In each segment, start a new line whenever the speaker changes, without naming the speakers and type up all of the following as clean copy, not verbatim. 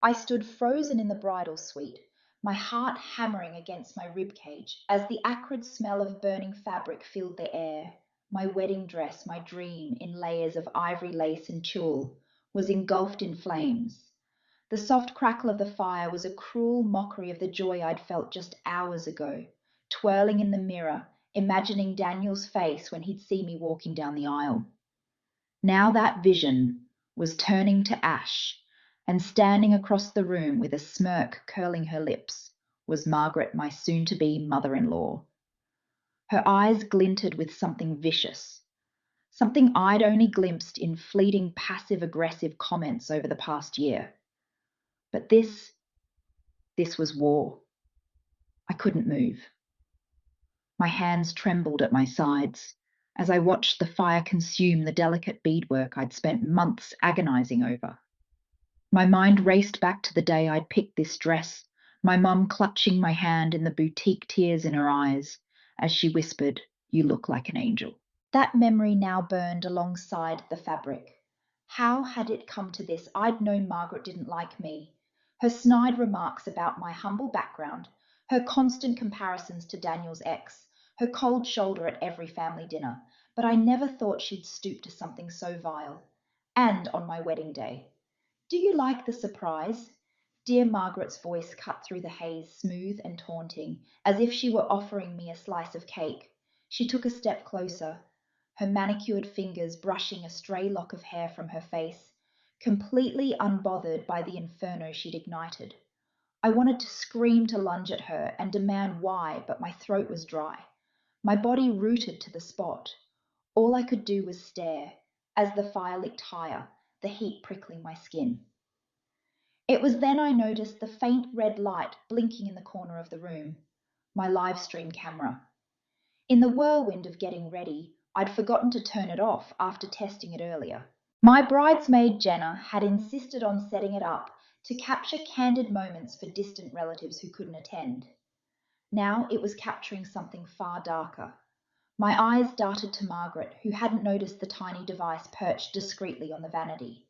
I stood frozen in the bridal suite, my heart hammering against my rib cage as the acrid smell of burning fabric filled the air. My wedding dress, my dream in layers of ivory lace and tulle, was engulfed in flames. The soft crackle of the fire was a cruel mockery of the joy I'd felt just hours ago, twirling in the mirror, imagining Daniel's face when he'd see me walking down the aisle. Now that vision was turning to ash, and standing across the room with a smirk curling her lips was Margaret, my soon-to-be mother-in-law. Her eyes glinted with something vicious, something I'd only glimpsed in fleeting passive-aggressive comments over the past year. But this was war. I couldn't move. My hands trembled at my sides as I watched the fire consume the delicate beadwork I'd spent months agonizing over. My mind raced back to the day I'd picked this dress, my mum clutching my hand in the boutique tears in her eyes as she whispered, "You look like an angel." That memory now burned alongside the fabric. How had it come to this? I'd known Margaret didn't like me. Her snide remarks about my humble background, her constant comparisons to Daniel's ex, her cold shoulder at every family dinner, but I never thought she'd stoop to something so vile. And on my wedding day. "Do you like the surprise?" Dear Margaret's voice cut through the haze, smooth and taunting, as if she were offering me a slice of cake. She took a step closer, her manicured fingers brushing a stray lock of hair from her face, completely unbothered by the inferno she'd ignited. I wanted to scream, to lunge at her and demand why, but my throat was dry, my body rooted to the spot. All I could do was stare as the fire licked higher, the heat prickling my skin. It was then I noticed the faint red light blinking in the corner of the room, my live stream camera. In the whirlwind of getting ready, I'd forgotten to turn it off after testing it earlier. My bridesmaid Jenna had insisted on setting it up to capture candid moments for distant relatives who couldn't attend. Now it was capturing something far darker. My eyes darted to Margaret, who hadn't noticed the tiny device perched discreetly on the vanity.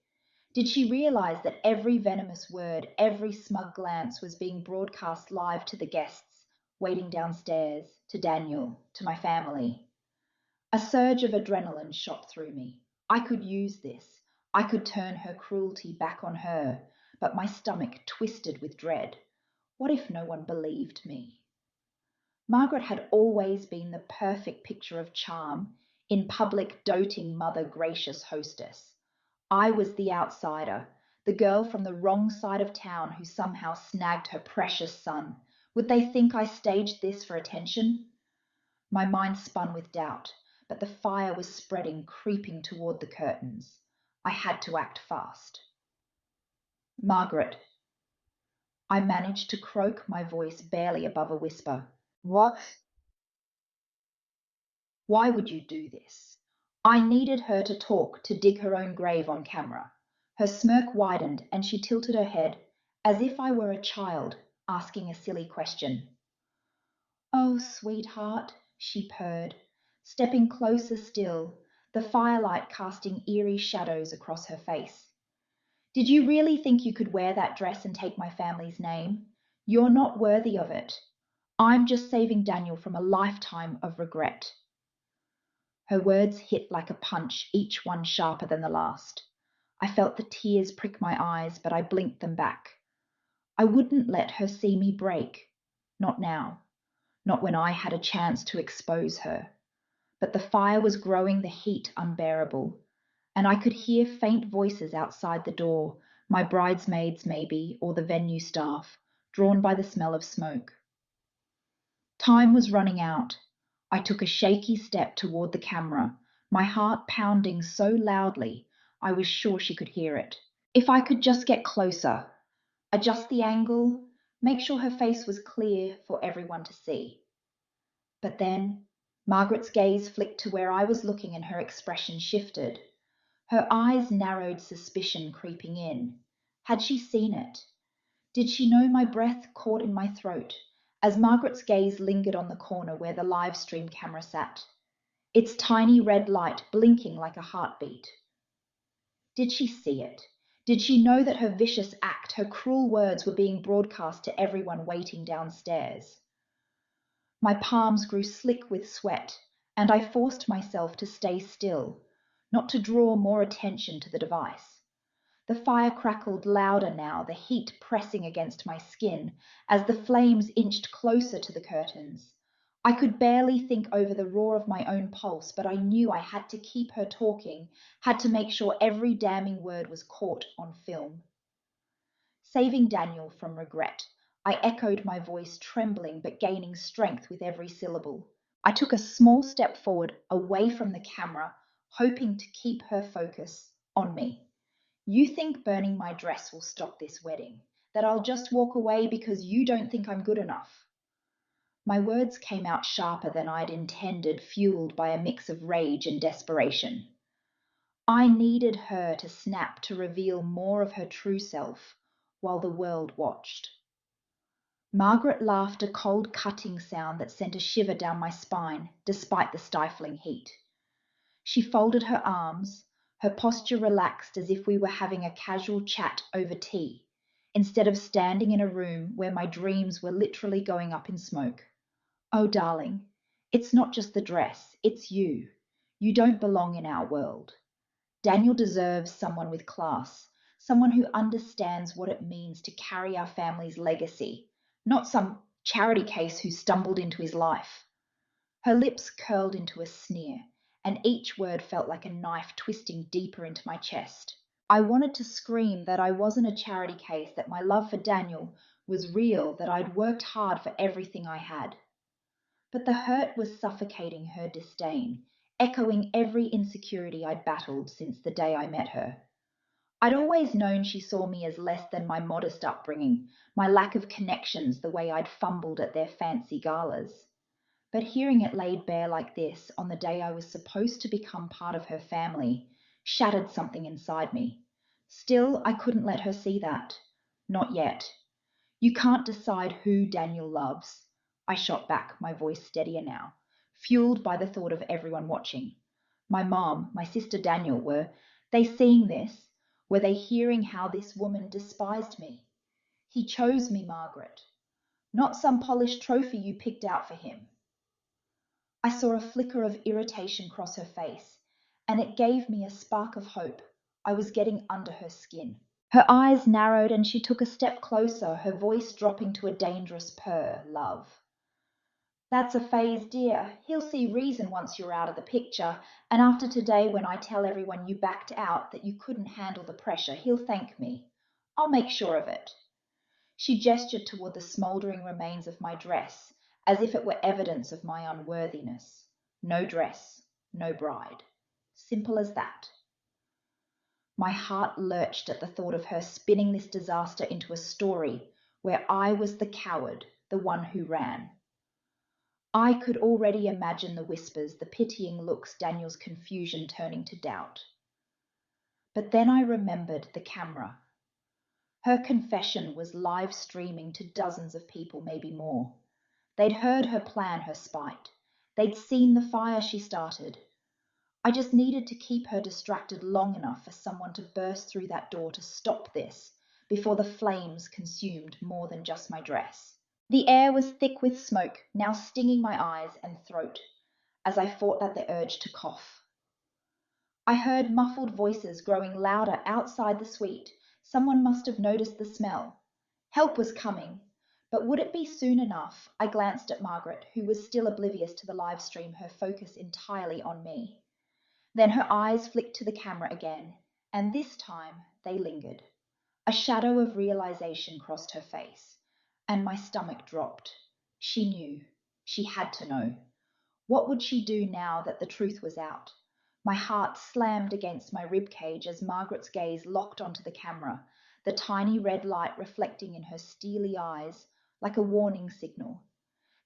Did she realize that every venomous word, every smug glance was being broadcast live to the guests, waiting downstairs, to Daniel, to my family? A surge of adrenaline shot through me. I could use this. I could turn her cruelty back on her, but my stomach twisted with dread. What if no one believed me? Margaret had always been the perfect picture of charm, in public doting mother, gracious hostess. I was the outsider, the girl from the wrong side of town who somehow snagged her precious son. Would they think I staged this for attention? My mind spun with doubt, but the fire was spreading, creeping toward the curtains. I had to act fast. "Margaret," I managed to croak, my voice barely above a whisper. "What? Why would you do this?" I needed her to talk, to dig her own grave on camera. Her smirk widened and she tilted her head, as if I were a child asking a silly question. "Oh, sweetheart," she purred, stepping closer still, the firelight casting eerie shadows across her face. "Did you really think you could wear that dress and take my family's name? You're not worthy of it. I'm just saving Daniel from a lifetime of regret." Her words hit like a punch, each one sharper than the last. I felt the tears prick my eyes, but I blinked them back. I wouldn't let her see me break. Not now. Not when I had a chance to expose her. But the fire was growing, the heat unbearable, and I could hear faint voices outside the door, my bridesmaids maybe, or the venue staff, drawn by the smell of smoke. Time was running out. I took a shaky step toward the camera, my heart pounding so loudly I was sure she could hear it. If I could just get closer, adjust the angle, make sure her face was clear for everyone to see. But then Margaret's gaze flicked to where I was looking and her expression shifted. Her eyes narrowed, suspicion creeping in. Had she seen it? Did she know my breath caught in my throat as Margaret's gaze lingered on the corner where the live stream camera sat, its tiny red light blinking like a heartbeat? Did she see it? Did she know that her vicious act, her cruel words were being broadcast to everyone waiting downstairs? My palms grew slick with sweat, and I forced myself to stay still, not to draw more attention to the device. The fire crackled louder now, the heat pressing against my skin as the flames inched closer to the curtains. I could barely think over the roar of my own pulse, but I knew I had to keep her talking, had to make sure every damning word was caught on film. Saving Daniel from regret, I echoed my voice, trembling but gaining strength with every syllable. I took a small step forward, away from the camera, hoping to keep her focus on me. You think burning my dress will stop this wedding? That I'll just walk away because you don't think I'm good enough? My words came out sharper than I'd intended, fueled by a mix of rage and desperation. I needed her to snap, to reveal more of her true self, while the world watched. Margaret laughed, a cold cutting sound that sent a shiver down my spine, despite the stifling heat. She folded her arms, her posture relaxed as if we were having a casual chat over tea, instead of standing in a room where my dreams were literally going up in smoke. Oh, darling, it's not just the dress, it's you. You don't belong in our world. Daniel deserves someone with class, someone who understands what it means to carry our family's legacy, not some charity case who stumbled into his life. Her lips curled into a sneer, and each word felt like a knife twisting deeper into my chest. I wanted to scream that I wasn't a charity case, that my love for Daniel was real, that I'd worked hard for everything I had. But the hurt was suffocating her disdain, echoing every insecurity I'd battled since the day I met her. I'd always known she saw me as less than my modest upbringing, my lack of connections, the way I'd fumbled at their fancy galas. But hearing it laid bare like this on the day I was supposed to become part of her family shattered something inside me. Still, I couldn't let her see that. Not yet. You can't decide who Daniel loves. I shot back, my voice steadier now, fueled by the thought of everyone watching. My mom, my sister Daniel, were they seeing this? Were they hearing how this woman despised me? He chose me, Margaret, not some polished trophy you picked out for him. I saw a flicker of irritation cross her face, and it gave me a spark of hope. I was getting under her skin. Her eyes narrowed and she took a step closer, her voice dropping to a dangerous purr. Love. That's a phase, dear. He'll see reason once you're out of the picture, and after today, when I tell everyone you backed out, that you couldn't handle the pressure, he'll thank me. I'll make sure of it. She gestured toward the smouldering remains of my dress, as if it were evidence of my unworthiness. No dress, no bride. Simple as that. My heart lurched at the thought of her spinning this disaster into a story where I was the coward, the one who ran. I could already imagine the whispers, the pitying looks, Daniel's confusion turning to doubt. But then I remembered the camera. Her confession was live streaming to dozens of people, maybe more. They'd heard her plan, her spite. They'd seen the fire she started. I just needed to keep her distracted long enough for someone to burst through that door to stop this before the flames consumed more than just my dress. The air was thick with smoke, now stinging my eyes and throat as I fought at the urge to cough. I heard muffled voices growing louder outside the suite. Someone must have noticed the smell. Help was coming, but would it be soon enough? I glanced at Margaret, who was still oblivious to the live stream, her focus entirely on me. Then her eyes flicked to the camera again, and this time they lingered. A shadow of realization crossed her face, and my stomach dropped. She knew. She had to know. What would she do now that the truth was out? My heart slammed against my rib cage as Margaret's gaze locked onto the camera, the tiny red light reflecting in her steely eyes like a warning signal.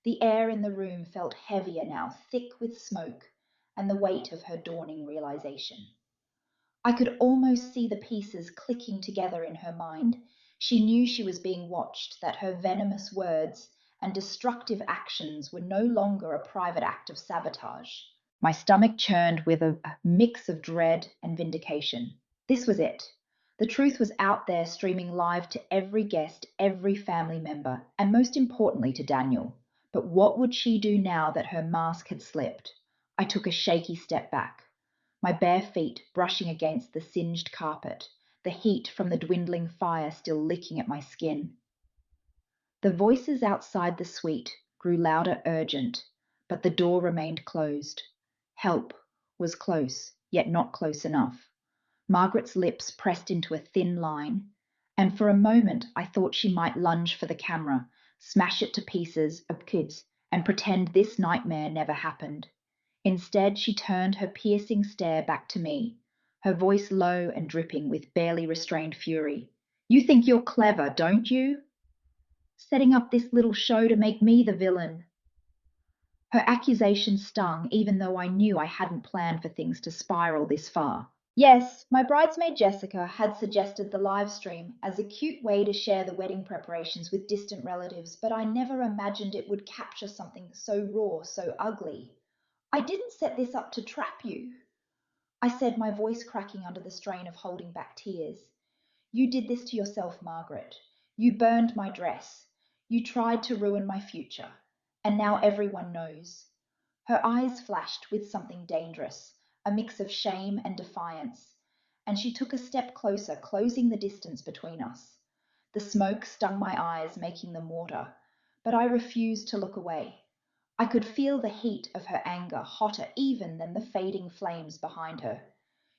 The air in the room felt heavier now, thick with smoke and the weight of her dawning realization. I could almost see the pieces clicking together in her mind. She knew she was being watched, that her venomous words and destructive actions were no longer a private act of sabotage. My stomach churned with a mix of dread and vindication. This was it. The truth was out there, streaming live to every guest, every family member, and most importantly to Daniel. But what would she do now that her mask had slipped? I took a shaky step back, my bare feet brushing against the singed carpet, the heat from the dwindling fire still licking at my skin. The voices outside the suite grew louder, urgent, but the door remained closed. Help was close, yet not close enough. Margaret's lips pressed into a thin line, and for a moment I thought she might lunge for the camera, smash it to pieces of kids, and pretend this nightmare never happened. Instead, she turned her piercing stare back to me, her voice low and dripping with barely restrained fury. You think you're clever, don't you? Setting up this little show to make me the villain. Her accusation stung, even though I knew I hadn't planned for things to spiral this far. Yes, my bridesmaid Jessica had suggested the live stream as a cute way to share the wedding preparations with distant relatives, but I never imagined it would capture something so raw, so ugly. I didn't set this up to trap you, I said, my voice cracking under the strain of holding back tears. You did this to yourself, Margaret. You burned my dress. You tried to ruin my future. And now everyone knows. Her eyes flashed with something dangerous, a mix of shame and defiance, and she took a step closer, closing the distance between us. The smoke stung my eyes, making them water, but I refused to look away. I could feel the heat of her anger, hotter even than the fading flames behind her.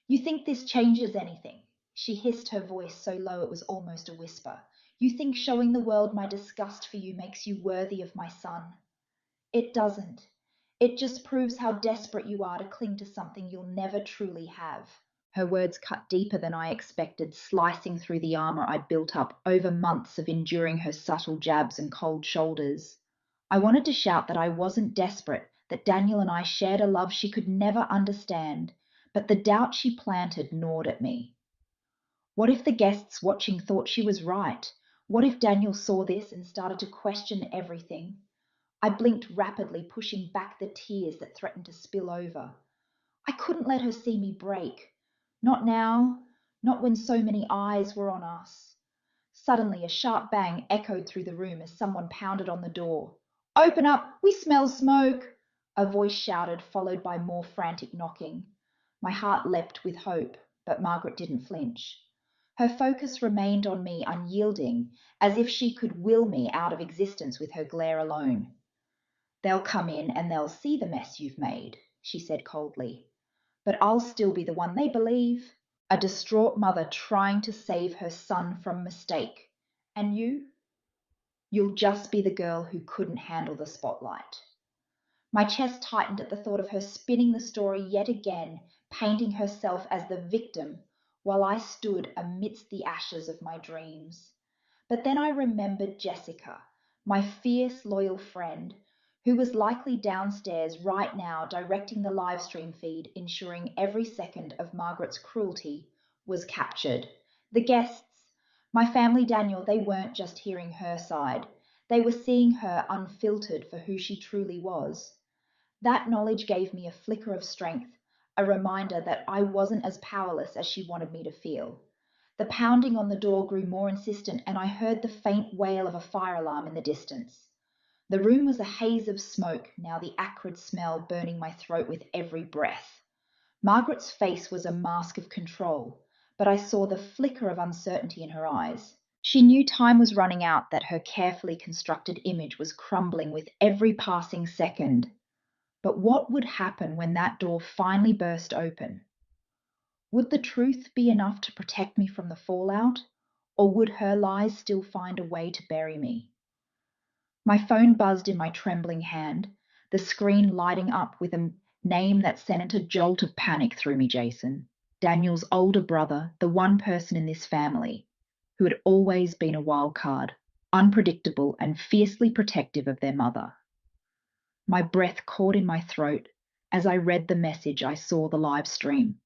You think this changes anything? She hissed, her voice so low it was almost a whisper. You think showing the world my disgust for you makes you worthy of my son? It doesn't. It just proves how desperate you are to cling to something you'll never truly have. Her words cut deeper than I expected, slicing through the armor I'd built up over months of enduring her subtle jabs and cold shoulders. I wanted to shout that I wasn't desperate, that Daniel and I shared a love she could never understand, but the doubt she planted gnawed at me. What if the guests watching thought she was right? What if Daniel saw this and started to question everything? I blinked rapidly, pushing back the tears that threatened to spill over. I couldn't let her see me break. Not now, not when so many eyes were on us. Suddenly, a sharp bang echoed through the room as someone pounded on the door. Open up, we smell smoke, a voice shouted, followed by more frantic knocking. My heart leapt with hope, but Margaret didn't flinch. Her focus remained on me, unyielding, as if she could will me out of existence with her glare alone. They'll come in and they'll see the mess you've made, she said coldly. But I'll still be the one they believe. A distraught mother trying to save her son from mistake. And you? You'll just be the girl who couldn't handle the spotlight. My chest tightened at the thought of her spinning the story yet again, painting herself as the victim, while I stood amidst the ashes of my dreams. But then I remembered Jessica, my fierce, loyal friend, who was likely downstairs right now directing the live stream feed, ensuring every second of Margaret's cruelty was captured. The guests, my family Daniel, they weren't just hearing her side. They were seeing her unfiltered for who she truly was. That knowledge gave me a flicker of strength, a reminder that I wasn't as powerless as she wanted me to feel. The pounding on the door grew more insistent, and I heard the faint wail of a fire alarm in the distance. The room was a haze of smoke, now the acrid smell burning my throat with every breath. Margaret's face was a mask of control, but I saw the flicker of uncertainty in her eyes. She knew time was running out, that her carefully constructed image was crumbling with every passing second. But what would happen when that door finally burst open? Would the truth be enough to protect me from the fallout, or would her lies still find a way to bury me? My phone buzzed in my trembling hand, the screen lighting up with a name that sent a jolt of panic through me, Jason. Daniel's older brother, the one person in this family who had always been a wild card, unpredictable and fiercely protective of their mother. My breath caught in my throat as I read the message I saw the live stream.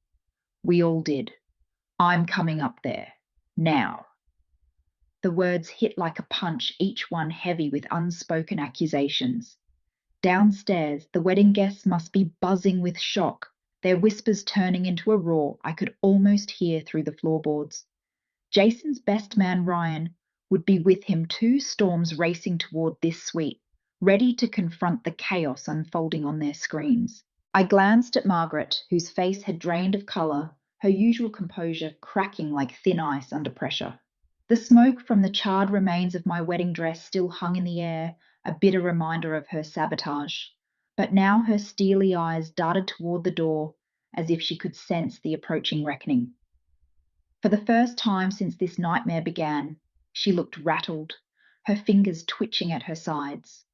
We all did. I'm coming up there. Now. The words hit like a punch, each one heavy with unspoken accusations. Downstairs, the wedding guests must be buzzing with shock, their whispers turning into a roar I could almost hear through the floorboards. Jason's best man, Ryan, would be with him, two storms racing toward this suite, ready to confront the chaos unfolding on their screens. I glanced at Margaret, whose face had drained of colour, her usual composure cracking like thin ice under pressure. The smoke from the charred remains of my wedding dress still hung in the air, a bitter reminder of her sabotage. But now her steely eyes darted toward the door, as if she could sense the approaching reckoning. For the first time since this nightmare began, she looked rattled, her fingers twitching at her sides.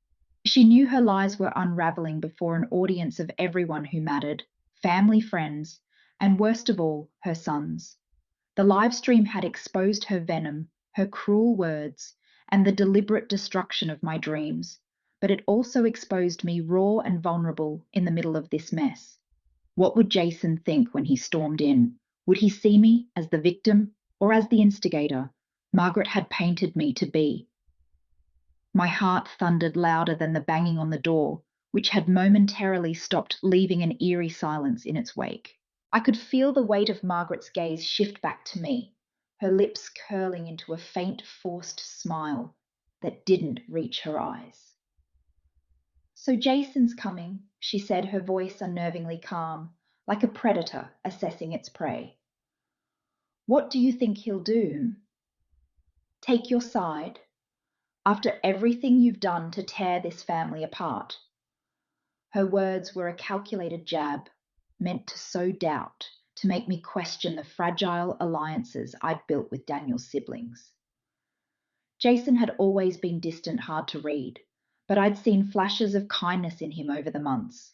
She knew her lies were unraveling before an audience of everyone who mattered, family, friends, and worst of all, her sons. The live stream had exposed her venom, her cruel words, and the deliberate destruction of my dreams, but it also exposed me raw and vulnerable in the middle of this mess. What would Jason think when he stormed in? Would he see me as the victim or as the instigator Margaret had painted me to be? My heart thundered louder than the banging on the door, which had momentarily stopped, leaving an eerie silence in its wake. I could feel the weight of Margaret's gaze shift back to me, her lips curling into a faint, forced smile that didn't reach her eyes. "So Jason's coming," she said, her voice unnervingly calm, like a predator assessing its prey. "What do you think he'll do? Take your side? After everything you've done to tear this family apart?" Her words were a calculated jab, meant to sow doubt, to make me question the fragile alliances I'd built with Daniel's siblings. Jason had always been distant, hard to read, but I'd seen flashes of kindness in him over the months.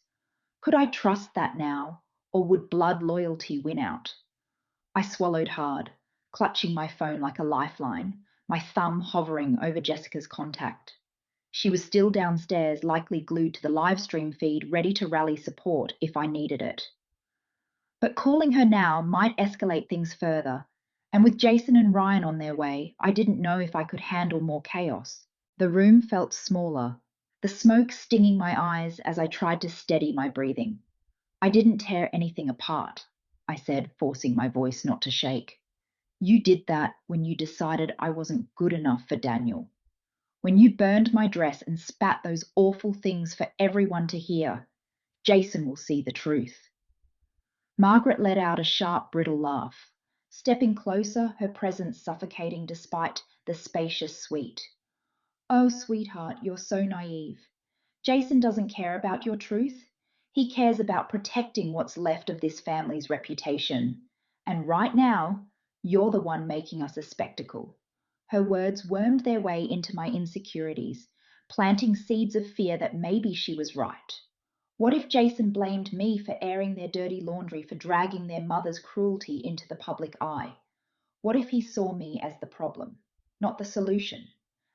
Could I trust that now, or would blood loyalty win out? I swallowed hard, clutching my phone like a lifeline, my thumb hovering over Jessica's contact. She was still downstairs, likely glued to the live stream feed, ready to rally support if I needed it. But calling her now might escalate things further, and with Jason and Ryan on their way, I didn't know if I could handle more chaos. The room felt smaller, the smoke stinging my eyes as I tried to steady my breathing. "I didn't tear anything apart," I said, forcing my voice not to shake. "You did that when you decided I wasn't good enough for Daniel. When you burned my dress and spat those awful things for everyone to hear. Jason will see the truth." Margaret let out a sharp, brittle laugh, stepping closer, her presence suffocating despite the spacious suite. "Oh, sweetheart, you're so naive. Jason doesn't care about your truth. He cares about protecting what's left of this family's reputation. And right now, you're the one making us a spectacle." Her words wormed their way into my insecurities, planting seeds of fear that maybe she was right. What if Jason blamed me for airing their dirty laundry, for dragging their mother's cruelty into the public eye? What if he saw me as the problem, not the solution?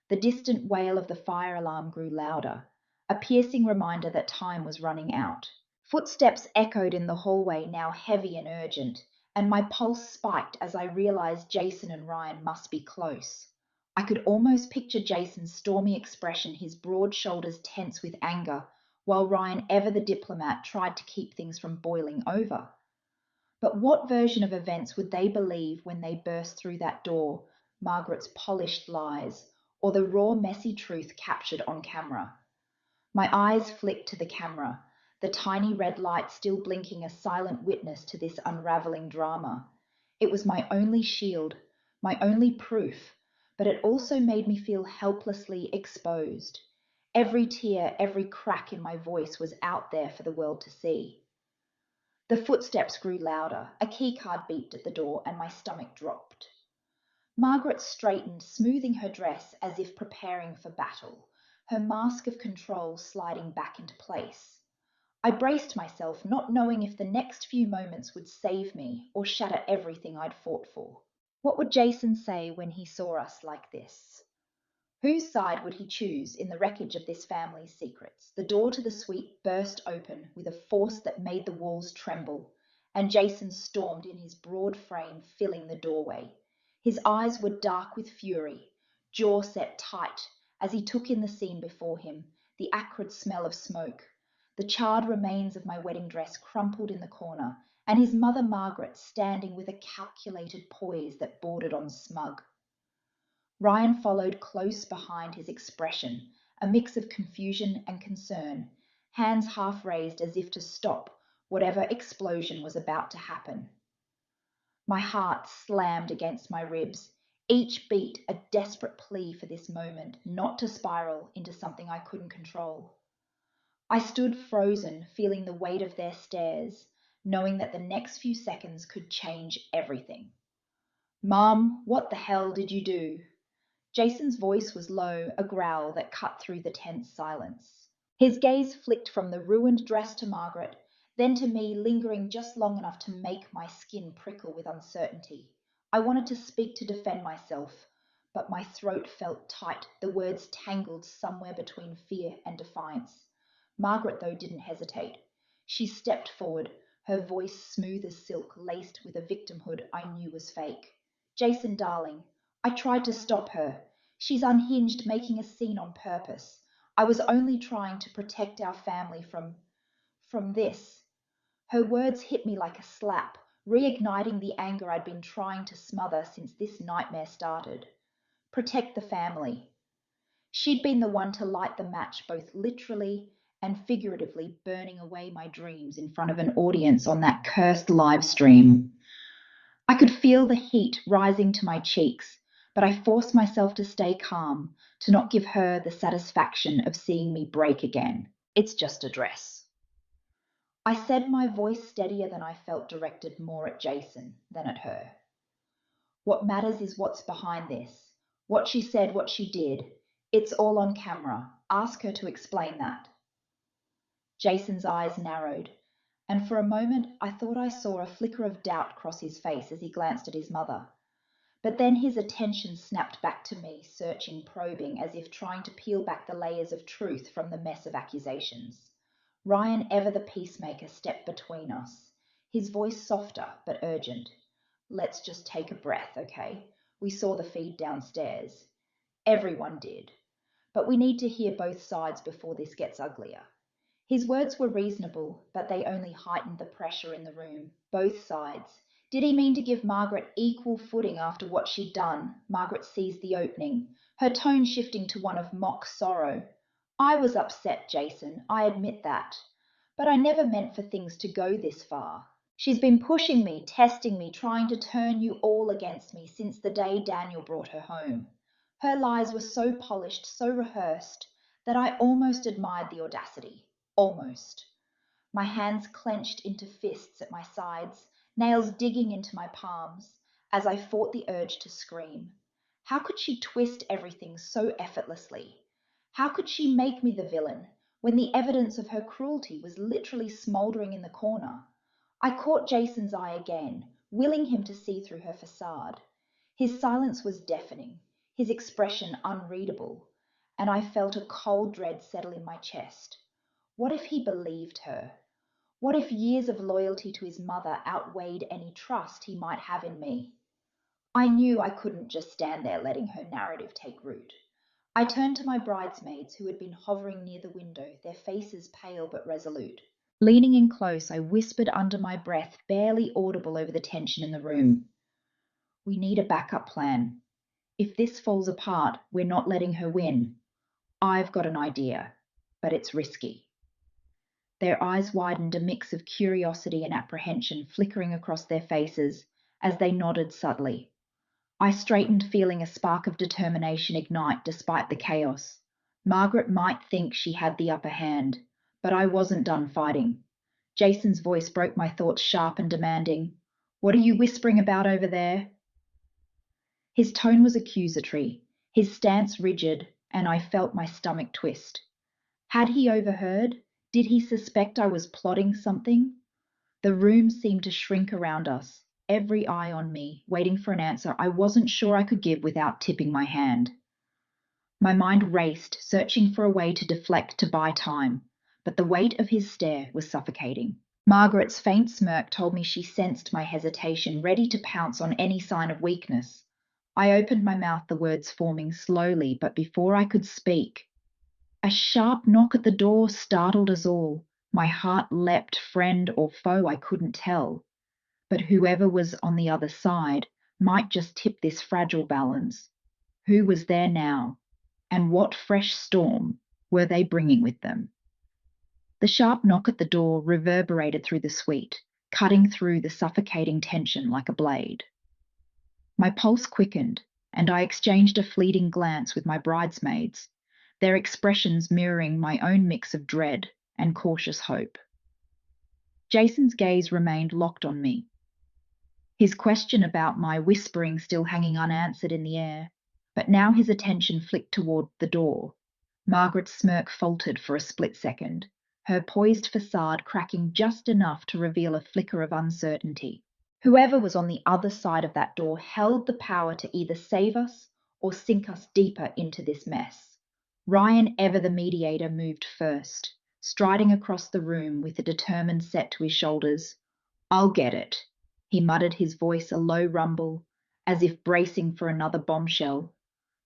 The distant wail of the fire alarm grew louder, a piercing reminder that time was running out. Footsteps echoed in the hallway, now heavy and urgent, and my pulse spiked as I realized Jason and Ryan must be close. I could almost picture Jason's stormy expression, his broad shoulders tense with anger, while Ryan, ever the diplomat, tried to keep things from boiling over. But what version of events would they believe when they burst through that door? Margaret's polished lies, or the raw, messy truth captured on camera? My eyes flicked to the camera, the tiny red light still blinking, a silent witness to this unraveling drama. It was my only shield, my only proof, but it also made me feel helplessly exposed. Every tear, every crack in my voice was out there for the world to see. The footsteps grew louder, a keycard beeped at the door, and my stomach dropped. Margaret straightened, smoothing her dress as if preparing for battle, her mask of control sliding back into place. I braced myself, not knowing if the next few moments would save me or shatter everything I'd fought for. What would Jason say when he saw us like this? Whose side would he choose in the wreckage of this family's secrets? The door to the suite burst open with a force that made the walls tremble, and Jason stormed in, his broad frame filling the doorway. His eyes were dark with fury, jaw set tight as he took in the scene before him, the acrid smell of smoke, the charred remains of my wedding dress crumpled in the corner, and his mother Margaret standing with a calculated poise that bordered on smug. Ryan followed close behind, his expression a mix of confusion and concern, hands half raised as if to stop whatever explosion was about to happen. My heart slammed against my ribs, each beat a desperate plea for this moment not to spiral into something I couldn't control. I stood frozen, feeling the weight of their stares, knowing that the next few seconds could change everything. "Mum, what the hell did you do?" Jason's voice was low, a growl that cut through the tense silence. His gaze flicked from the ruined dress to Margaret, then to me, lingering just long enough to make my skin prickle with uncertainty. I wanted to speak to defend myself, but my throat felt tight, the words tangled somewhere between fear and defiance. Margaret, though, didn't hesitate. She stepped forward, her voice smooth as silk, laced with a victimhood I knew was fake. "Jason, darling, I tried to stop her. She's unhinged, making a scene on purpose. I was only trying to protect our family from this." Her words hit me like a slap, reigniting the anger I'd been trying to smother since this nightmare started. Protect the family. She'd been the one to light the match, both literally and figuratively, burning away my dreams in front of an audience on that cursed live stream. I could feel the heat rising to my cheeks, but I forced myself to stay calm, to not give her the satisfaction of seeing me break again. "It's just a dress," I said, my voice steadier than I felt, directed more at Jason than at her. "What matters is what's behind this. What she said, what she did. It's all on camera. Ask her to explain that." Jason's eyes narrowed, and for a moment I thought I saw a flicker of doubt cross his face as he glanced at his mother. But then his attention snapped back to me, searching, probing, as if trying to peel back the layers of truth from the mess of accusations. Ryan, ever the peacemaker, stepped between us, his voice softer but urgent. "Let's just take a breath, okay? We saw the feed downstairs. Everyone did. But we need to hear both sides before this gets uglier." His words were reasonable, but they only heightened the pressure in the room. Both sides. Did he mean to give Margaret equal footing after what she'd done? Margaret seized the opening, her tone shifting to one of mock sorrow. "I was upset, Jason, I admit that. But I never meant for things to go this far. She's been pushing me, testing me, trying to turn you all against me since the day Daniel brought her home. Her lies were so polished, so rehearsed, that I almost admired the audacity. Almost." My hands clenched into fists at my sides, nails digging into my palms, as I fought the urge to scream. How could she twist everything so effortlessly? How could she make me the villain when the evidence of her cruelty was literally smouldering in the corner? I caught Jason's eye again, willing him to see through her facade. His silence was deafening, his expression unreadable, and I felt a cold dread settle in my chest. What if he believed her? What if years of loyalty to his mother outweighed any trust he might have in me? I knew I couldn't just stand there letting her narrative take root. I turned to my bridesmaids, who had been hovering near the window, their faces pale but resolute. Leaning in close, I whispered under my breath, barely audible over the tension in the room. "We need a backup plan. If this falls apart, we're not letting her win. I've got an idea, but it's risky." Their eyes widened, a mix of curiosity and apprehension flickering across their faces as they nodded subtly. I straightened, feeling a spark of determination ignite despite the chaos. Margaret might think she had the upper hand, but I wasn't done fighting. Jason's voice broke my thoughts, sharp and demanding. "What are you whispering about over there?" His tone was accusatory, his stance rigid, and I felt my stomach twist. Had he overheard? Did he suspect I was plotting something? The room seemed to shrink around us, every eye on me, waiting for an answer I wasn't sure I could give without tipping my hand. My mind raced, searching for a way to deflect to buy time, but the weight of his stare was suffocating. Margaret's faint smirk told me she sensed my hesitation, ready to pounce on any sign of weakness. I opened my mouth, the words forming slowly, but before I could speak, a sharp knock at the door startled us all. My heart leapt, friend or foe I couldn't tell. But whoever was on the other side might just tip this fragile balance. Who was there now? And what fresh storm were they bringing with them? The sharp knock at the door reverberated through the suite, cutting through the suffocating tension like a blade. My pulse quickened, and I exchanged a fleeting glance with my bridesmaids, their expressions mirroring my own mix of dread and cautious hope. Jason's gaze remained locked on me, his question about my whispering still hanging unanswered in the air, but now his attention flicked toward the door. Margaret's smirk faltered for a split second, her poised facade cracking just enough to reveal a flicker of uncertainty. Whoever was on the other side of that door held the power to either save us or sink us deeper into this mess. Ryan, ever the mediator, moved first, striding across the room with a determined set to his shoulders. "I'll get it," he muttered, his voice a low rumble, as if bracing for another bombshell.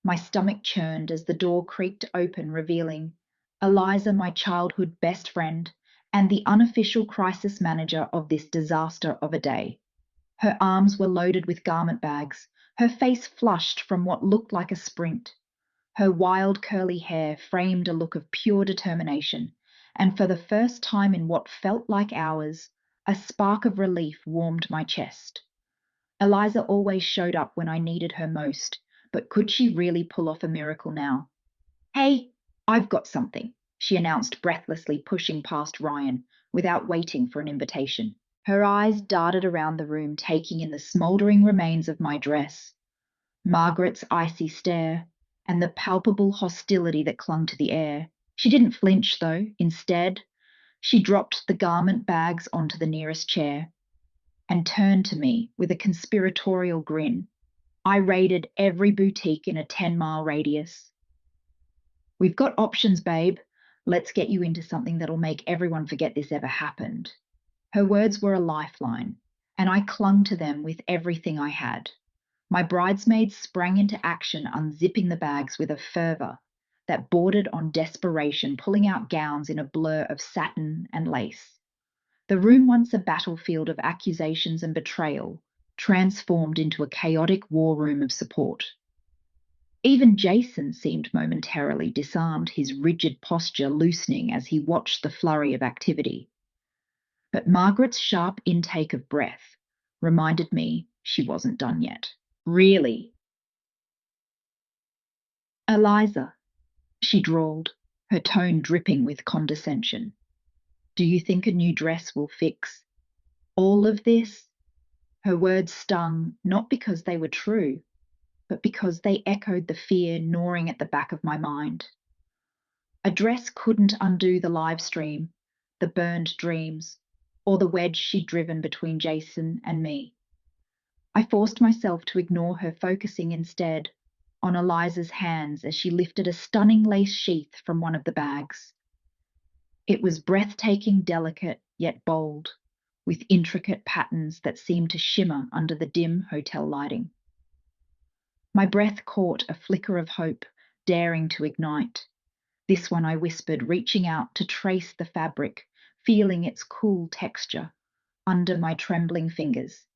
My stomach churned as the door creaked open, revealing Eliza, my childhood best friend, and the unofficial crisis manager of this disaster of a day. Her arms were loaded with garment bags, her face flushed from what looked like a sprint. Her wild curly hair framed a look of pure determination, and for the first time in what felt like hours, a spark of relief warmed my chest. Eliza always showed up when I needed her most, but could she really pull off a miracle now? "Hey, I've got something," she announced breathlessly, pushing past Ryan without waiting for an invitation. Her eyes darted around the room, taking in the smouldering remains of my dress, Margaret's icy stare, and the palpable hostility that clung to the air. She didn't flinch, though. Instead, she dropped the garment bags onto the nearest chair and turned to me with a conspiratorial grin. "I raided every boutique in a 10-mile radius. We've got options, babe. Let's get you into something that'll make everyone forget this ever happened." Her words were a lifeline, and I clung to them with everything I had. My bridesmaids sprang into action, unzipping the bags with a fervor that bordered on desperation, pulling out gowns in a blur of satin and lace. The room, once a battlefield of accusations and betrayal, transformed into a chaotic war room of support. Even Jason seemed momentarily disarmed, his rigid posture loosening as he watched the flurry of activity. But Margaret's sharp intake of breath reminded me she wasn't done yet. "Really?" "Eliza," she drawled, her tone dripping with condescension. "Do you think a new dress will fix all of this?" Her words stung, not because they were true, but because they echoed the fear gnawing at the back of my mind. A dress couldn't undo the live stream, the burned dreams, or the wedge she'd driven between Jason and me. I forced myself to ignore her, focusing instead on Eliza's hands as she lifted a stunning lace sheath from one of the bags. It was breathtaking, delicate, yet bold, with intricate patterns that seemed to shimmer under the dim hotel lighting. My breath caught a flicker of hope, daring to ignite. "This one," I whispered, reaching out to trace the fabric, feeling its cool texture under my trembling fingers.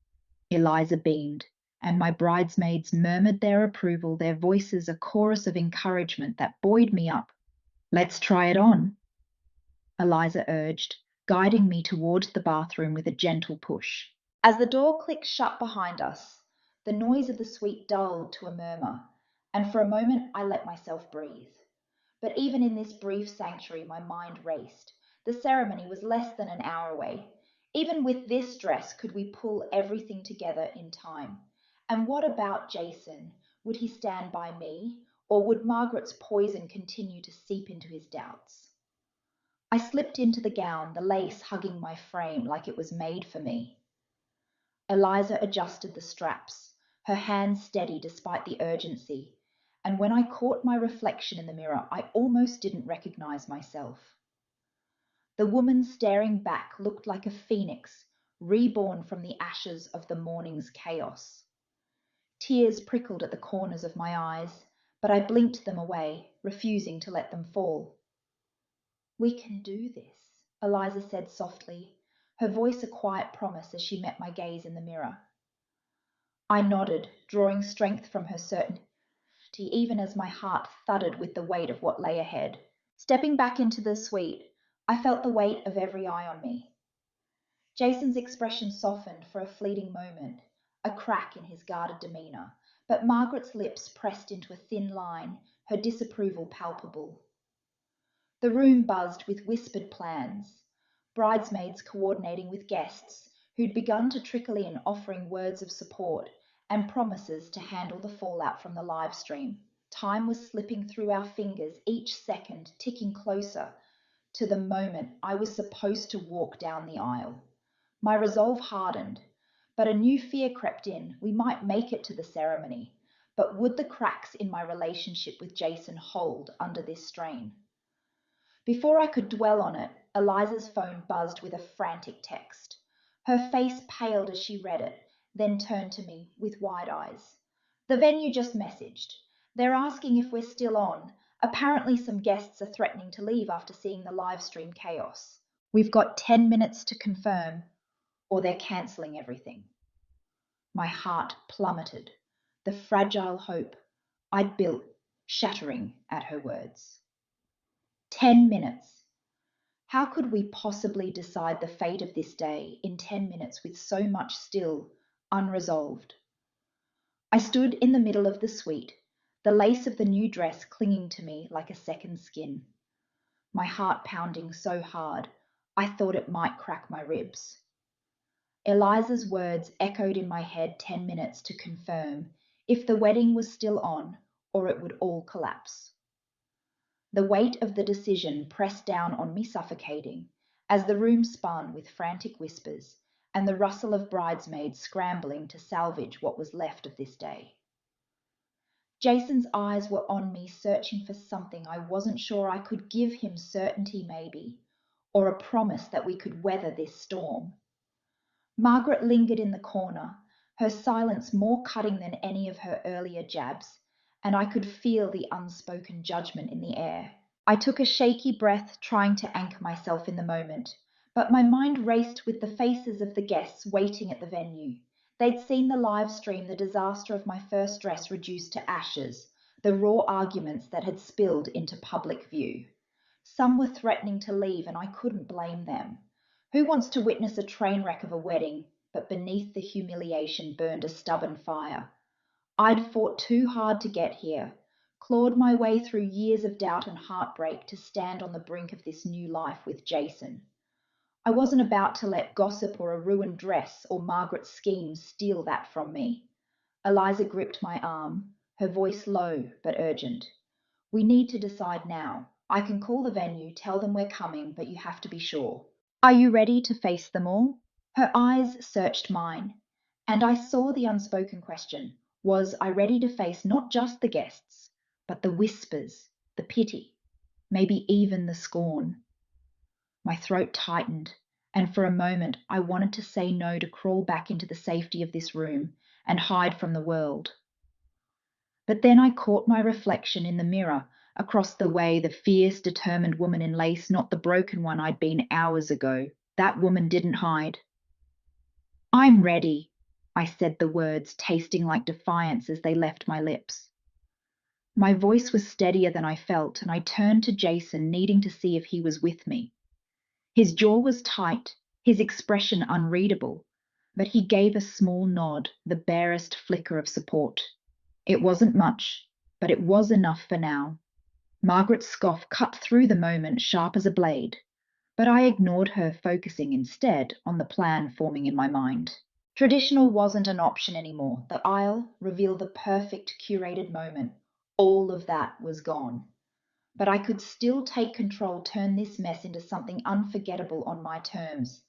Eliza beamed, and my bridesmaids murmured their approval, their voices a chorus of encouragement that buoyed me up. "Let's try it on," Eliza urged, guiding me towards the bathroom with a gentle push. As the door clicked shut behind us, the noise of the suite dulled to a murmur, and for a moment I let myself breathe. But even in this brief sanctuary, my mind raced. The ceremony was less than an hour away. Even with this dress, could we pull everything together in time? And what about Jason? Would he stand by me, or would Margaret's poison continue to seep into his doubts? I slipped into the gown, the lace hugging my frame like it was made for me. Eliza adjusted the straps, her hands steady despite the urgency, and when I caught my reflection in the mirror, I almost didn't recognize myself. The woman staring back looked like a phoenix, reborn from the ashes of the morning's chaos. Tears prickled at the corners of my eyes, but I blinked them away, refusing to let them fall. "We can do this," Eliza said softly, her voice a quiet promise as she met my gaze in the mirror. I nodded, drawing strength from her certainty, even as my heart thudded with the weight of what lay ahead. Stepping back into the suite, I felt the weight of every eye on me. Jason's expression softened for a fleeting moment, a crack in his guarded demeanour, but Margaret's lips pressed into a thin line, her disapproval palpable. The room buzzed with whispered plans, bridesmaids coordinating with guests who'd begun to trickle in offering words of support and promises to handle the fallout from the live stream. Time was slipping through our fingers, each second ticking closer to the moment I was supposed to walk down the aisle. My resolve hardened, but a new fear crept in. We might make it to the ceremony, but would the cracks in my relationship with Jason hold under this strain? Before I could dwell on it, Eliza's phone buzzed with a frantic text. Her face paled as she read it, then turned to me with wide eyes. The venue just messaged. They're asking if we're still on. Apparently some guests are threatening to leave after seeing the live stream chaos. We've got 10 minutes to confirm, or they're cancelling everything. My heart plummeted, the fragile hope I'd built shattering at her words. 10 minutes. How could we possibly decide the fate of this day in 10 minutes with so much still unresolved? I stood in the middle of the suite, the lace of the new dress clinging to me like a second skin. My heart pounding so hard, I thought it might crack my ribs. Eliza's words echoed in my head 10 minutes to confirm if the wedding was still on or it would all collapse. The weight of the decision pressed down on me suffocating as the room spun with frantic whispers and the rustle of bridesmaids scrambling to salvage what was left of this day. Jason's eyes were on me, searching for something I wasn't sure I could give him, certainty maybe, or a promise that we could weather this storm. Margaret lingered in the corner, her silence more cutting than any of her earlier jabs, and I could feel the unspoken judgment in the air. I took a shaky breath, trying to anchor myself in the moment, but my mind raced with the faces of the guests waiting at the venue. They'd seen the live stream, the disaster of my first dress reduced to ashes, the raw arguments that had spilled into public view. Some were threatening to leave, and I couldn't blame them. Who wants to witness a train wreck of a wedding? But beneath the humiliation burned a stubborn fire. I'd fought too hard to get here, clawed my way through years of doubt and heartbreak to stand on the brink of this new life with Jason. I wasn't about to let gossip or a ruined dress or Margaret's schemes steal that from me. Eliza gripped my arm, her voice low but urgent. We need to decide now. I can call the venue, tell them we're coming, but you have to be sure. Are you ready to face them all? Her eyes searched mine, and I saw the unspoken question. Was I ready to face not just the guests, but the whispers, the pity, maybe even the scorn? My throat tightened, and for a moment I wanted to say no, to crawl back into the safety of this room and hide from the world. But then I caught my reflection in the mirror across the way, the fierce, determined woman in lace, not the broken one I'd been hours ago. That woman didn't hide. I'm ready, I said, the words tasting like defiance as they left my lips. My voice was steadier than I felt, and I turned to Jason, needing to see if he was with me. His jaw was tight, his expression unreadable, but he gave a small nod, the barest flicker of support. It wasn't much, but it was enough for now. Margaret's scoff cut through the moment, sharp as a blade, but I ignored her, focusing instead on the plan forming in my mind. Traditional wasn't an option anymore. The aisle revealed the perfect curated moment. All of that was gone. But I could still take control, turn this mess into something unforgettable on my terms.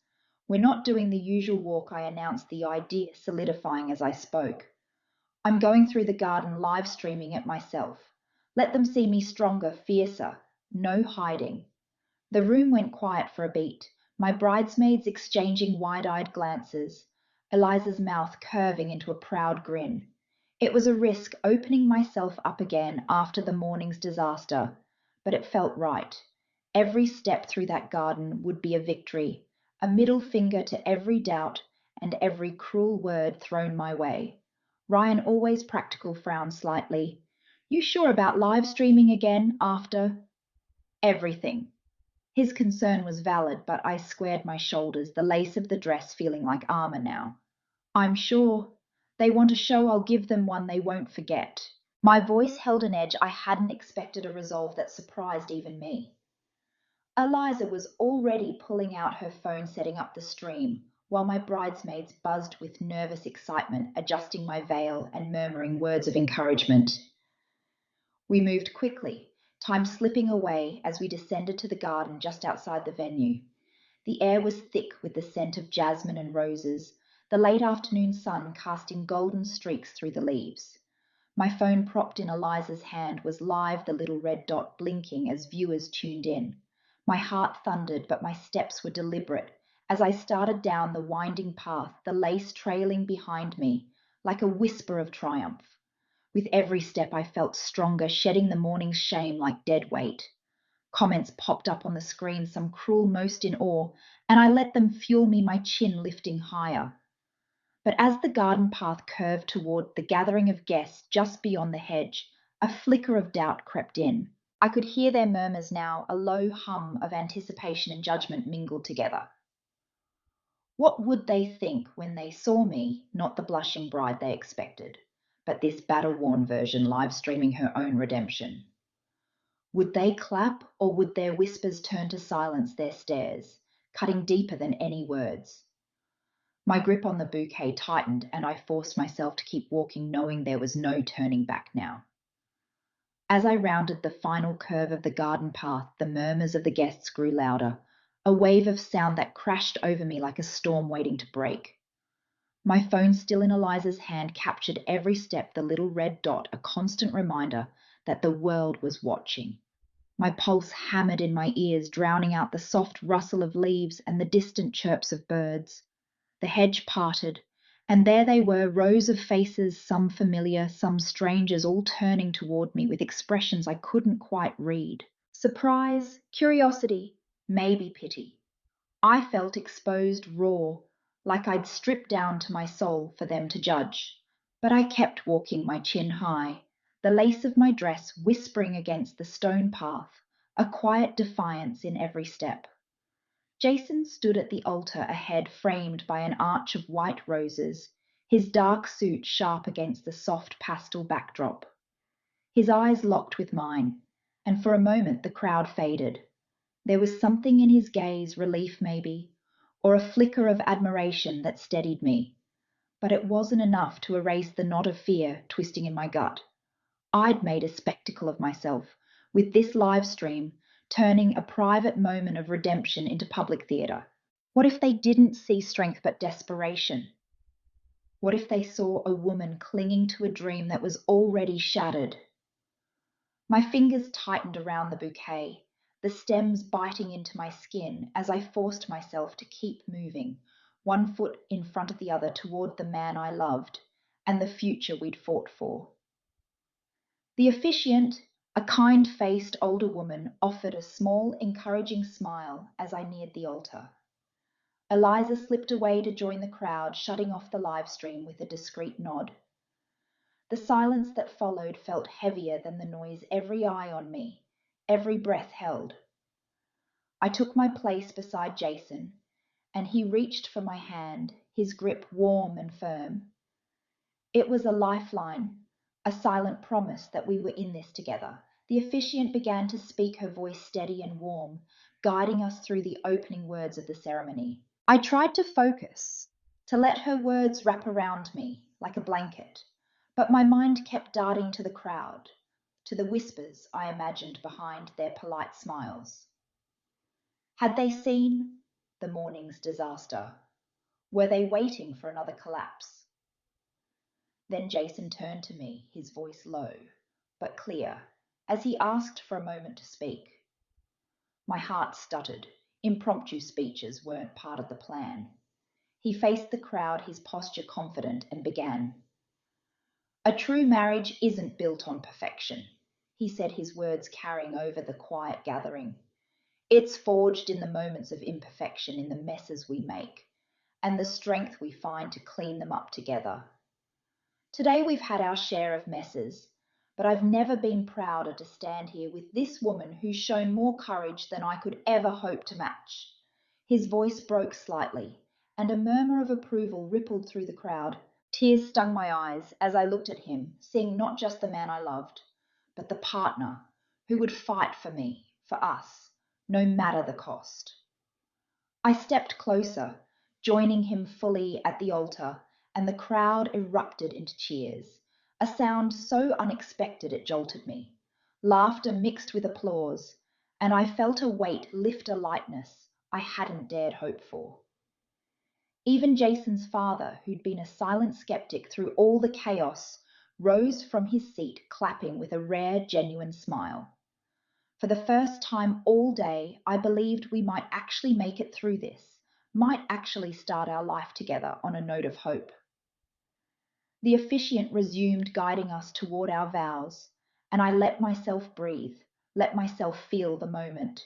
We're not doing the usual walk, I announced, the idea solidifying as I spoke. I'm going through the garden, live streaming it myself. Let them see me stronger, fiercer. No hiding. The room went quiet for a beat, my bridesmaids exchanging wide-eyed glances, Eliza's mouth curving into a proud grin. It was a risk, opening myself up again after the morning's disaster, but it felt right. Every step through that garden would be a victory, a middle finger to every doubt and every cruel word thrown my way. Ryan, always practical, frowned slightly. You sure about live streaming again after everything? His concern was valid, but I squared my shoulders, the lace of the dress feeling like armor now. I'm sure. They want a show, I'll give them one they won't forget. My voice held an edge. I hadn't expected a resolve that surprised even me. Eliza was already pulling out her phone, setting up the stream, while my bridesmaids buzzed with nervous excitement, adjusting my veil and murmuring words of encouragement. We moved quickly, time slipping away as we descended to the garden just outside the venue. The air was thick with the scent of jasmine and roses, the late afternoon sun casting golden streaks through the leaves. My phone propped in Eliza's hand was live, the little red dot blinking as viewers tuned in. My heart thundered, but my steps were deliberate as I started down the winding path, the lace trailing behind me like a whisper of triumph. With every step I felt stronger, shedding the morning's shame like dead weight. Comments popped up on the screen, some cruel, most in awe, and I let them fuel me, my chin lifting higher. But as the garden path curved toward the gathering of guests just beyond the hedge, a flicker of doubt crept in. I could hear their murmurs now, a low hum of anticipation and judgment mingled together. What would they think when they saw me, not the blushing bride they expected, but this battle-worn version live streaming her own redemption? Would they clap, or would their whispers turn to silence, their stares, cutting deeper than any words? My grip on the bouquet tightened, and I forced myself to keep walking, knowing there was no turning back now. As I rounded the final curve of the garden path, the murmurs of the guests grew louder, a wave of sound that crashed over me like a storm waiting to break. My phone, still in Eliza's hand, captured every step, the little red dot, a constant reminder that the world was watching. My pulse hammered in my ears, drowning out the soft rustle of leaves and the distant chirps of birds. The hedge parted, and there they were, rows of faces, some familiar, some strangers, all turning toward me with expressions I couldn't quite read. Surprise, curiosity, maybe pity. I felt exposed raw, like I'd stripped down to my soul for them to judge. But I kept walking, my chin high, the lace of my dress whispering against the stone path, a quiet defiance in every step. Jason stood at the altar ahead, framed by an arch of white roses, his dark suit sharp against the soft pastel backdrop. His eyes locked with mine, and for a moment the crowd faded. There was something in his gaze, relief maybe, or a flicker of admiration that steadied me. But it wasn't enough to erase the knot of fear twisting in my gut. I'd made a spectacle of myself, with this live stream turning a private moment of redemption into public theatre. What if they didn't see strength but desperation? What if they saw a woman clinging to a dream that was already shattered? My fingers tightened around the bouquet, the stems biting into my skin as I forced myself to keep moving, one foot in front of the other toward the man I loved and the future we'd fought for. The officiant, a kind-faced older woman, offered a small, encouraging smile as I neared the altar. Eliza slipped away to join the crowd, shutting off the live stream with a discreet nod. The silence that followed felt heavier than the noise, every eye on me, every breath held. I took my place beside Jason, and he reached for my hand, his grip warm and firm. It was a lifeline, a silent promise that we were in this together. The officiant began to speak, her voice steady and warm, guiding us through the opening words of the ceremony. I tried to focus, to let her words wrap around me like a blanket, but my mind kept darting to the crowd, to the whispers I imagined behind their polite smiles. Had they seen the morning's disaster? Were they waiting for another collapse? Then Jason turned to me, his voice low but clear, as he asked for a moment to speak. My heart stuttered. Impromptu speeches weren't part of the plan. He faced the crowd, his posture confident, and began. A true marriage isn't built on perfection, he said, his words carrying over the quiet gathering. It's forged in the moments of imperfection, in the messes we make, and the strength we find to clean them up together. Today we've had our share of messes, but I've never been prouder to stand here with this woman who's shown more courage than I could ever hope to match. His voice broke slightly, and a murmur of approval rippled through the crowd. Tears stung my eyes as I looked at him, seeing not just the man I loved, but the partner who would fight for me, for us, no matter the cost. I stepped closer, joining him fully at the altar, and the crowd erupted into cheers, a sound so unexpected it jolted me. Laughter mixed with applause, and I felt a weight lift, a lightness I hadn't dared hope for. Even Jason's father, who'd been a silent skeptic through all the chaos, rose from his seat, clapping with a rare, genuine smile. For the first time all day, I believed we might actually make it through this, might actually start our life together on a note of hope. The officiant resumed guiding us toward our vows, and I let myself breathe, let myself feel the moment.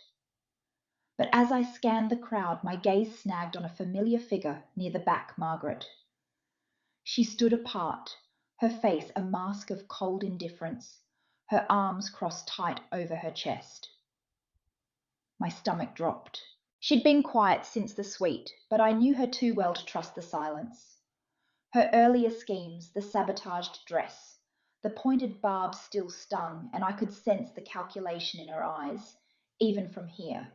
But as I scanned the crowd, my gaze snagged on a familiar figure near the back, Margaret. She stood apart, her face a mask of cold indifference, her arms crossed tight over her chest. My stomach dropped. She'd been quiet since the suite, but I knew her too well to trust the silence. Her earlier schemes, the sabotaged dress, the pointed barbs still stung, and I could sense the calculation in her eyes, even from here.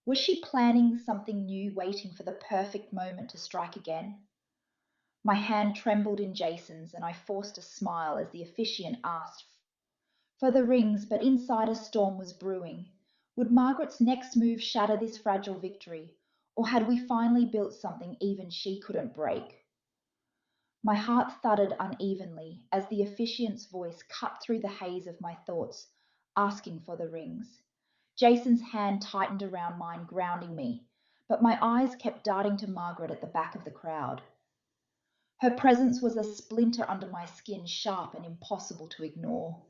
Was she planning something new, waiting for the perfect moment to strike again? My hand trembled in Jason's, and I forced a smile as the officiant asked for the rings, but inside a storm was brewing. Would Margaret's next move shatter this fragile victory, or had we finally built something even she couldn't break? My heart thudded unevenly as the officiant's voice cut through the haze of my thoughts, asking for the rings. Jason's hand tightened around mine, grounding me, but my eyes kept darting to Margaret at the back of the crowd. Her presence was a splinter under my skin, sharp and impossible to ignore.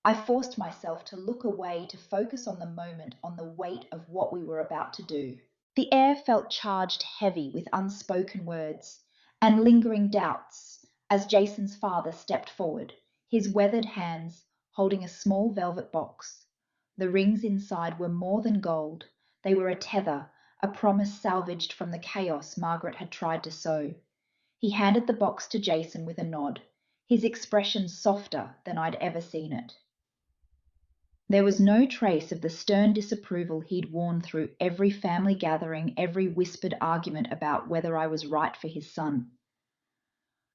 I forced myself to look away, to focus on the moment, on the weight of what we were about to do. The air felt charged, heavy with unspoken words and lingering doubts as Jason's father stepped forward, his weathered hands holding a small velvet box. The rings inside were more than gold. They were a tether, a promise salvaged from the chaos Margaret had tried to sow. He handed the box to Jason with a nod, his expression softer than I'd ever seen it. There was no trace of the stern disapproval he'd worn through every family gathering, every whispered argument about whether I was right for his son.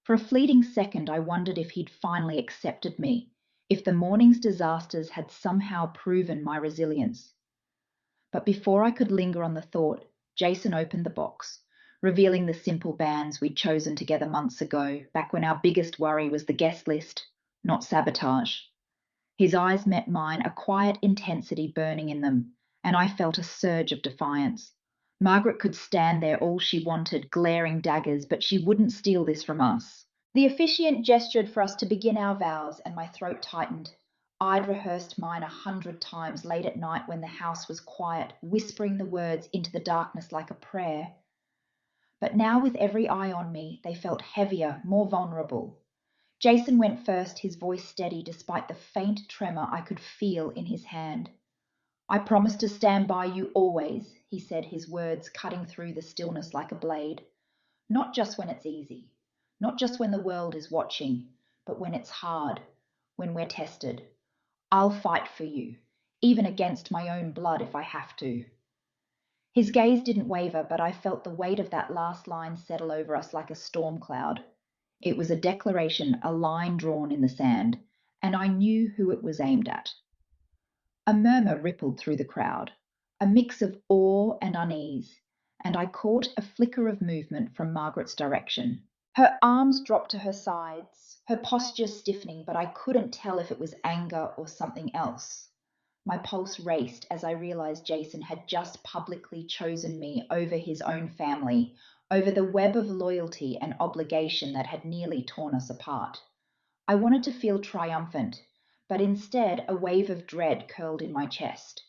For a fleeting second, I wondered if he'd finally accepted me, if the morning's disasters had somehow proven my resilience. But before I could linger on the thought, Jason opened the box, revealing the simple bands we'd chosen together months ago, back when our biggest worry was the guest list, not sabotage. His eyes met mine, a quiet intensity burning in them, and I felt a surge of defiance. Margaret could stand there all she wanted, glaring daggers, but she wouldn't steal this from us. The officiant gestured for us to begin our vows, and my throat tightened. I'd rehearsed mine 100 times late at night when the house was quiet, whispering the words into the darkness like a prayer. But now, with every eye on me, they felt heavier, more vulnerable. Jason went first, his voice steady despite the faint tremor I could feel in his hand. I promise to stand by you always, he said, his words cutting through the stillness like a blade. Not just when it's easy, not just when the world is watching, but when it's hard, when we're tested. I'll fight for you, even against my own blood if I have to. His gaze didn't waver, but I felt the weight of that last line settle over us like a storm cloud. It was a declaration, a line drawn in the sand, and I knew who it was aimed at. A murmur rippled through the crowd, a mix of awe and unease, and I caught a flicker of movement from Margaret's direction. Her arms dropped to her sides, her posture stiffening, but I couldn't tell if it was anger or something else. My pulse raced as I realized Jason had just publicly chosen me over his own family, over the web of loyalty and obligation that had nearly torn us apart. I wanted to feel triumphant, but instead a wave of dread curled in my chest.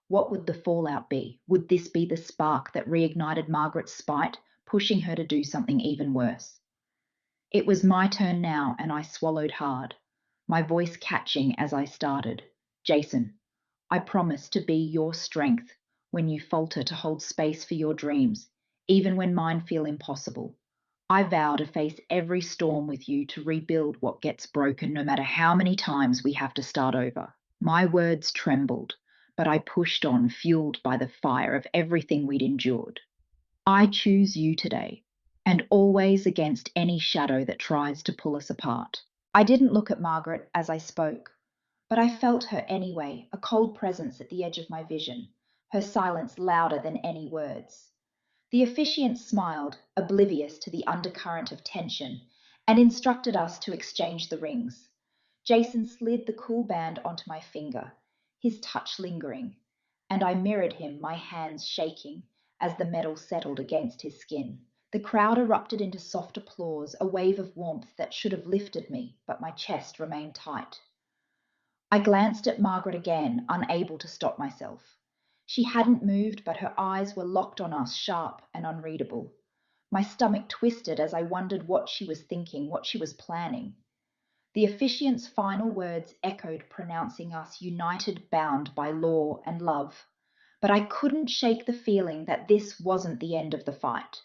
What would the fallout be? Would this be the spark that reignited Margaret's spite, pushing her to do something even worse? It was my turn now, and I swallowed hard, my voice catching as I started. Jason, I promise to be your strength when you falter, to hold space for your dreams, even when mine feel impossible. I vow to face every storm with you, to rebuild what gets broken, no matter how many times we have to start over. My words trembled, but I pushed on, fueled by the fire of everything we'd endured. I choose you today, and always against any shadow that tries to pull us apart. I didn't look at Margaret as I spoke, but I felt her anyway, a cold presence at the edge of my vision, her silence louder than any words. The officiant smiled, oblivious to the undercurrent of tension, and instructed us to exchange the rings. Jason slid the cool band onto my finger, his touch lingering, and I mirrored him, my hands shaking as the metal settled against his skin. The crowd erupted into soft applause, a wave of warmth that should have lifted me, but my chest remained tight. I glanced at Margaret again, unable to stop myself. She hadn't moved, but her eyes were locked on us, sharp and unreadable. My stomach twisted as I wondered what she was thinking, what she was planning. The officiant's final words echoed, pronouncing us united, bound by law and love. But I couldn't shake the feeling that this wasn't the end of the fight.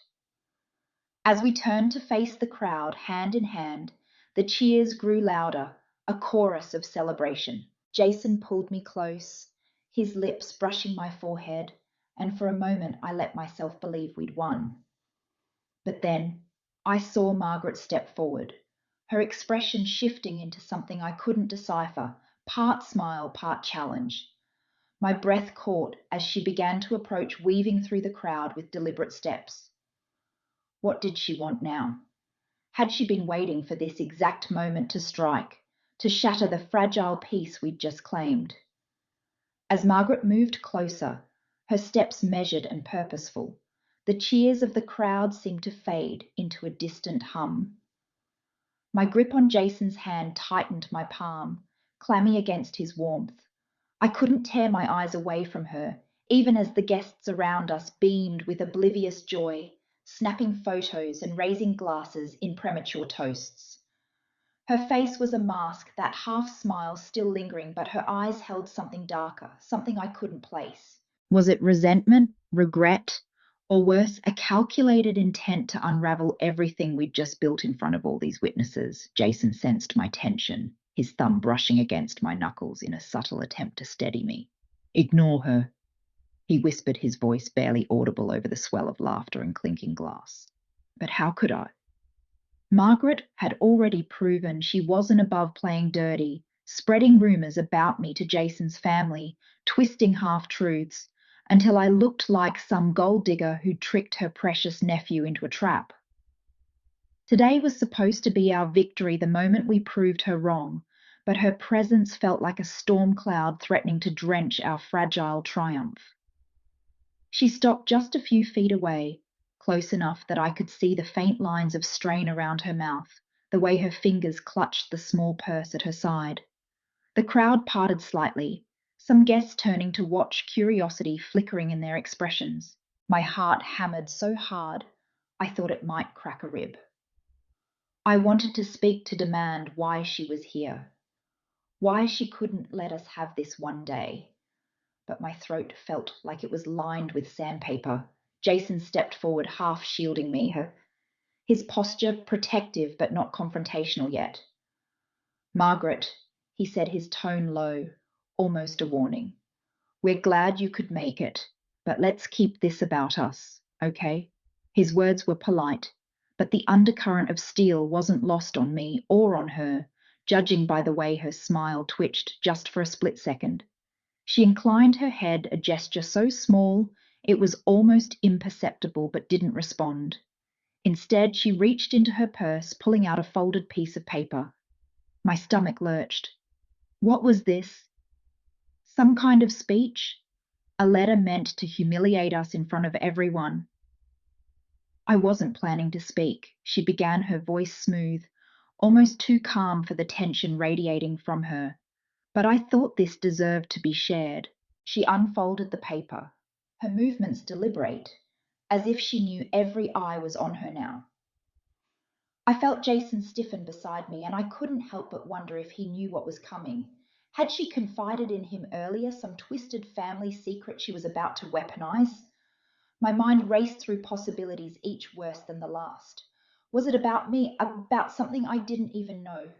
As we turned to face the crowd, hand in hand, the cheers grew louder, a chorus of celebration. Jason pulled me close, his lips brushing my forehead, and for a moment I let myself believe we'd won. But then I saw Margaret step forward, her expression shifting into something I couldn't decipher, part smile, part challenge. My breath caught as she began to approach, weaving through the crowd with deliberate steps. What did she want now? Had she been waiting for this exact moment to strike, to shatter the fragile peace we'd just claimed? As Margaret moved closer, her steps measured and purposeful, the cheers of the crowd seemed to fade into a distant hum. My grip on Jason's hand tightened my palm, clammy against his warmth. I couldn't tear my eyes away from her, even as the guests around us beamed with oblivious joy, snapping photos and raising glasses in premature toasts. Her face was a mask, that half smile still lingering, but her eyes held something darker, something I couldn't place. Was it resentment, regret, or worse, a calculated intent to unravel everything we'd just built in front of all these witnesses? Jason sensed my tension, his thumb brushing against my knuckles in a subtle attempt to steady me. Ignore her, he whispered, his voice barely audible over the swell of laughter and clinking glass. But how could I? Margaret had already proven she wasn't above playing dirty, spreading rumors about me to Jason's family, twisting half-truths, until I looked like some gold digger who tricked her precious nephew into a trap. Today was supposed to be our victory, the moment we proved her wrong, but her presence felt like a storm cloud threatening to drench our fragile triumph. She stopped just a few feet away, close enough that I could see the faint lines of strain around her mouth, the way her fingers clutched the small purse at her side. The crowd parted slightly, some guests turning to watch, curiosity flickering in their expressions. My heart hammered so hard I thought it might crack a rib. I wanted to speak, to demand why she was here, why she couldn't let us have this one day. But my throat felt like it was lined with sandpaper. Jason stepped forward, half shielding me, his posture protective but not confrontational yet. Margaret, he said, his tone low, almost a warning. We're glad you could make it, but let's keep this about us, okay? His words were polite, but the undercurrent of steel wasn't lost on me or on her, judging by the way her smile twitched just for a split second. She inclined her head, a gesture so small it was almost imperceptible, but didn't respond. Instead, she reached into her purse, pulling out a folded piece of paper. My stomach lurched. What was this? Some kind of speech? A letter meant to humiliate us in front of everyone? I wasn't planning to speak. She began, her voice smooth, almost too calm for the tension radiating from her. But I thought this deserved to be shared. She unfolded the paper, her movements deliberate, as if she knew every eye was on her now. I felt Jason stiffen beside me, and I couldn't help but wonder if he knew what was coming. Had she confided in him earlier some twisted family secret she was about to weaponize? My mind raced through possibilities, each worse than the last. Was it about me, about something I didn't even know?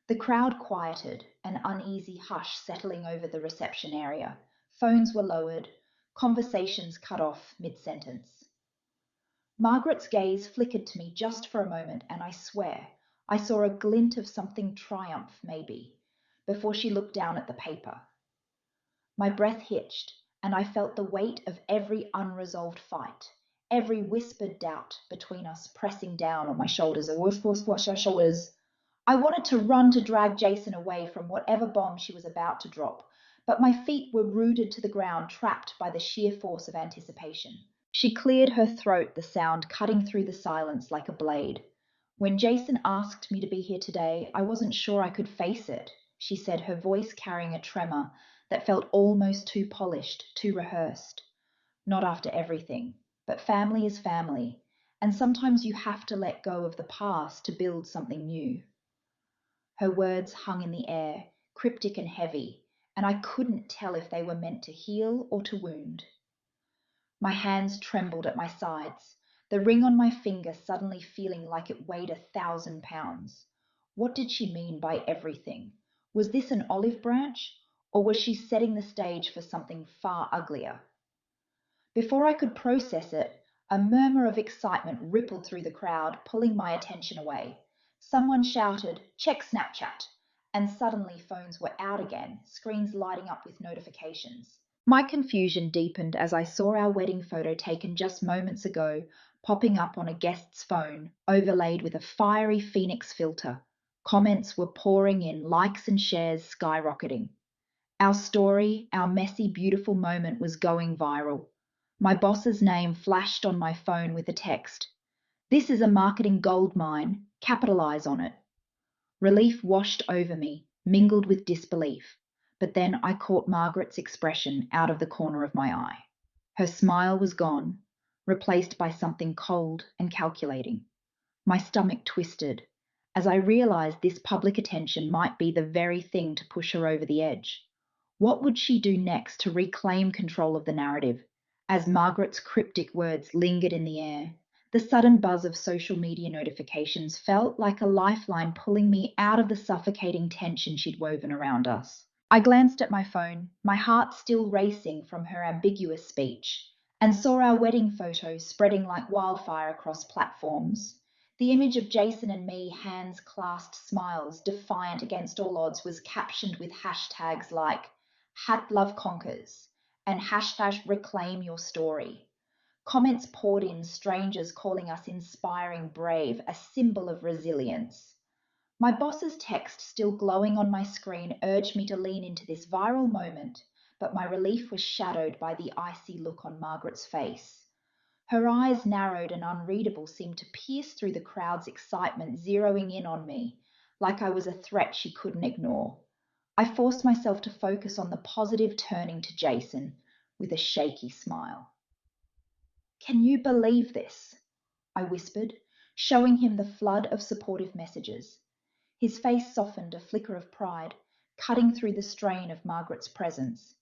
The crowd quieted, an uneasy hush settling over the reception area. Phones were lowered, conversations cut off mid-sentence. Margaret's gaze flickered to me just for a moment, and I swear I saw a glint of something triumph, maybe, before she looked down at the paper. My breath hitched, and I felt the weight of every unresolved fight, every whispered doubt between us pressing down on my shoulders. Shoulders. I wanted to run to drag Jason away from whatever bomb she was about to drop, but my feet were rooted to the ground, trapped by the sheer force of anticipation. She cleared her throat, the sound cutting through the silence like a blade. When Jason asked me to be here today, I wasn't sure I could face it, she said, her voice carrying a tremor that felt almost too polished, too rehearsed. Not after everything, but family is family, and sometimes you have to let go of the past to build something new. Her words hung in the air, cryptic and heavy, and I couldn't tell if they were meant to heal or to wound. My hands trembled at my sides, the ring on my finger suddenly feeling like it weighed 1,000 pounds. What did she mean by everything? Was this an olive branch, or was she setting the stage for something far uglier? Before I could process it, a murmur of excitement rippled through the crowd, pulling my attention away. Someone shouted, "Check Snapchat!" And suddenly phones were out again, screens lighting up with notifications. My confusion deepened as I saw our wedding photo taken just moments ago popping up on a guest's phone, overlaid with a fiery phoenix filter. Comments were pouring in, likes and shares skyrocketing. Our story, our messy, beautiful moment was going viral. My boss's name flashed on my phone with a text. "This is a marketing goldmine. Capitalize on it." Relief washed over me, mingled with disbelief. But then I caught Margaret's expression out of the corner of my eye. Her smile was gone, replaced by something cold and calculating. My stomach twisted as I realized this public attention might be the very thing to push her over the edge. What would she do next to reclaim control of the narrative? As Margaret's cryptic words lingered in the air, the sudden buzz of social media notifications felt like a lifeline pulling me out of the suffocating tension she'd woven around us. I glanced at my phone, my heart still racing from her ambiguous speech, and saw our wedding photos spreading like wildfire across platforms. The image of Jason and me, hands clasped, smiles, defiant against all odds, was captioned with hashtags like #LoveConquers and #Reclaim Your Story. Comments poured in, strangers calling us inspiring, brave, a symbol of resilience. My boss's text, still glowing on my screen, urged me to lean into this viral moment, but my relief was shadowed by the icy look on Margaret's face. Her eyes, narrowed and unreadable, seemed to pierce through the crowd's excitement, zeroing in on me, like I was a threat she couldn't ignore. I forced myself to focus on the positive, turning to Jason with a shaky smile. "Can you believe this?" I whispered, showing him the flood of supportive messages. His face softened, a flicker of pride, cutting through the strain of Margaret's presence.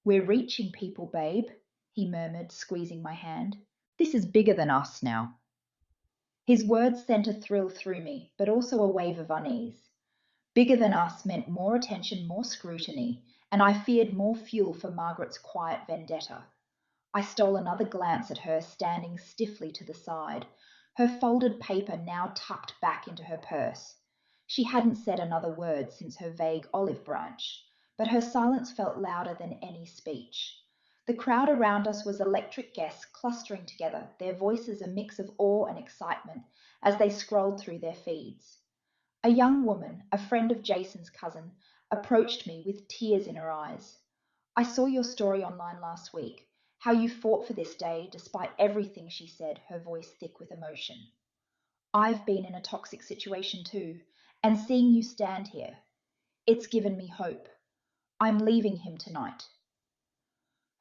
"We're reaching people, babe," he murmured, squeezing my hand. "This is bigger than us now." His words sent a thrill through me, but also a wave of unease. Bigger than us meant more attention, more scrutiny, and I feared more fuel for Margaret's quiet vendetta. I stole another glance at her, standing stiffly to the side, her folded paper now tucked back into her purse. She hadn't said another word since her vague olive branch, but her silence felt louder than any speech. The crowd around us was electric guests clustering together, their voices a mix of awe and excitement as they scrolled through their feeds. A young woman, a friend of Jason's cousin, approached me with tears in her eyes. "I saw your story online last week, how you fought for this day despite everything," she said, her voice thick with emotion. "I've been in a toxic situation too, and seeing you stand here, it's given me hope. I'm leaving him tonight."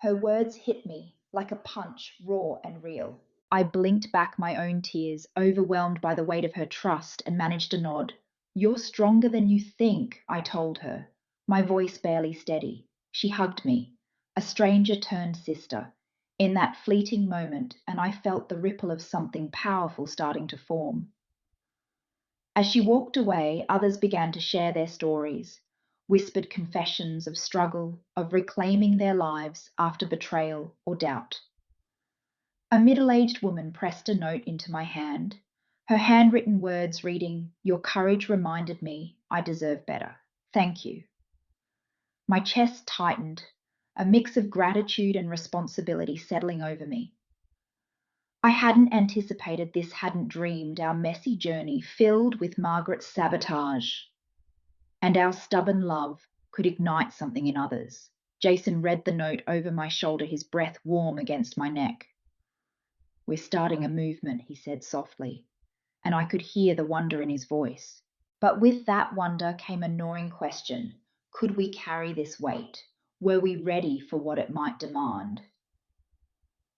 Her words hit me like a punch, raw and real. I blinked back my own tears, overwhelmed by the weight of her trust, and managed a nod. "You're stronger than you think," I told her, my voice barely steady. She hugged me, a stranger turned sister, in that fleeting moment, and I felt the ripple of something powerful starting to form. As she walked away, others began to share their stories, whispered confessions of struggle, of reclaiming their lives after betrayal or doubt. A middle-aged woman pressed a note into my hand, her handwritten words reading, "Your courage reminded me I deserve better. Thank you." My chest tightened, a mix of gratitude and responsibility settling over me. I hadn't anticipated this, hadn't dreamed our messy journey filled with Margaret's sabotage, and our stubborn love could ignite something in others. Jason read the note over my shoulder, his breath warm against my neck. "We're starting a movement," he said softly, and I could hear the wonder in his voice. But with that wonder came a gnawing question. Could we carry this weight? Were we ready for what it might demand?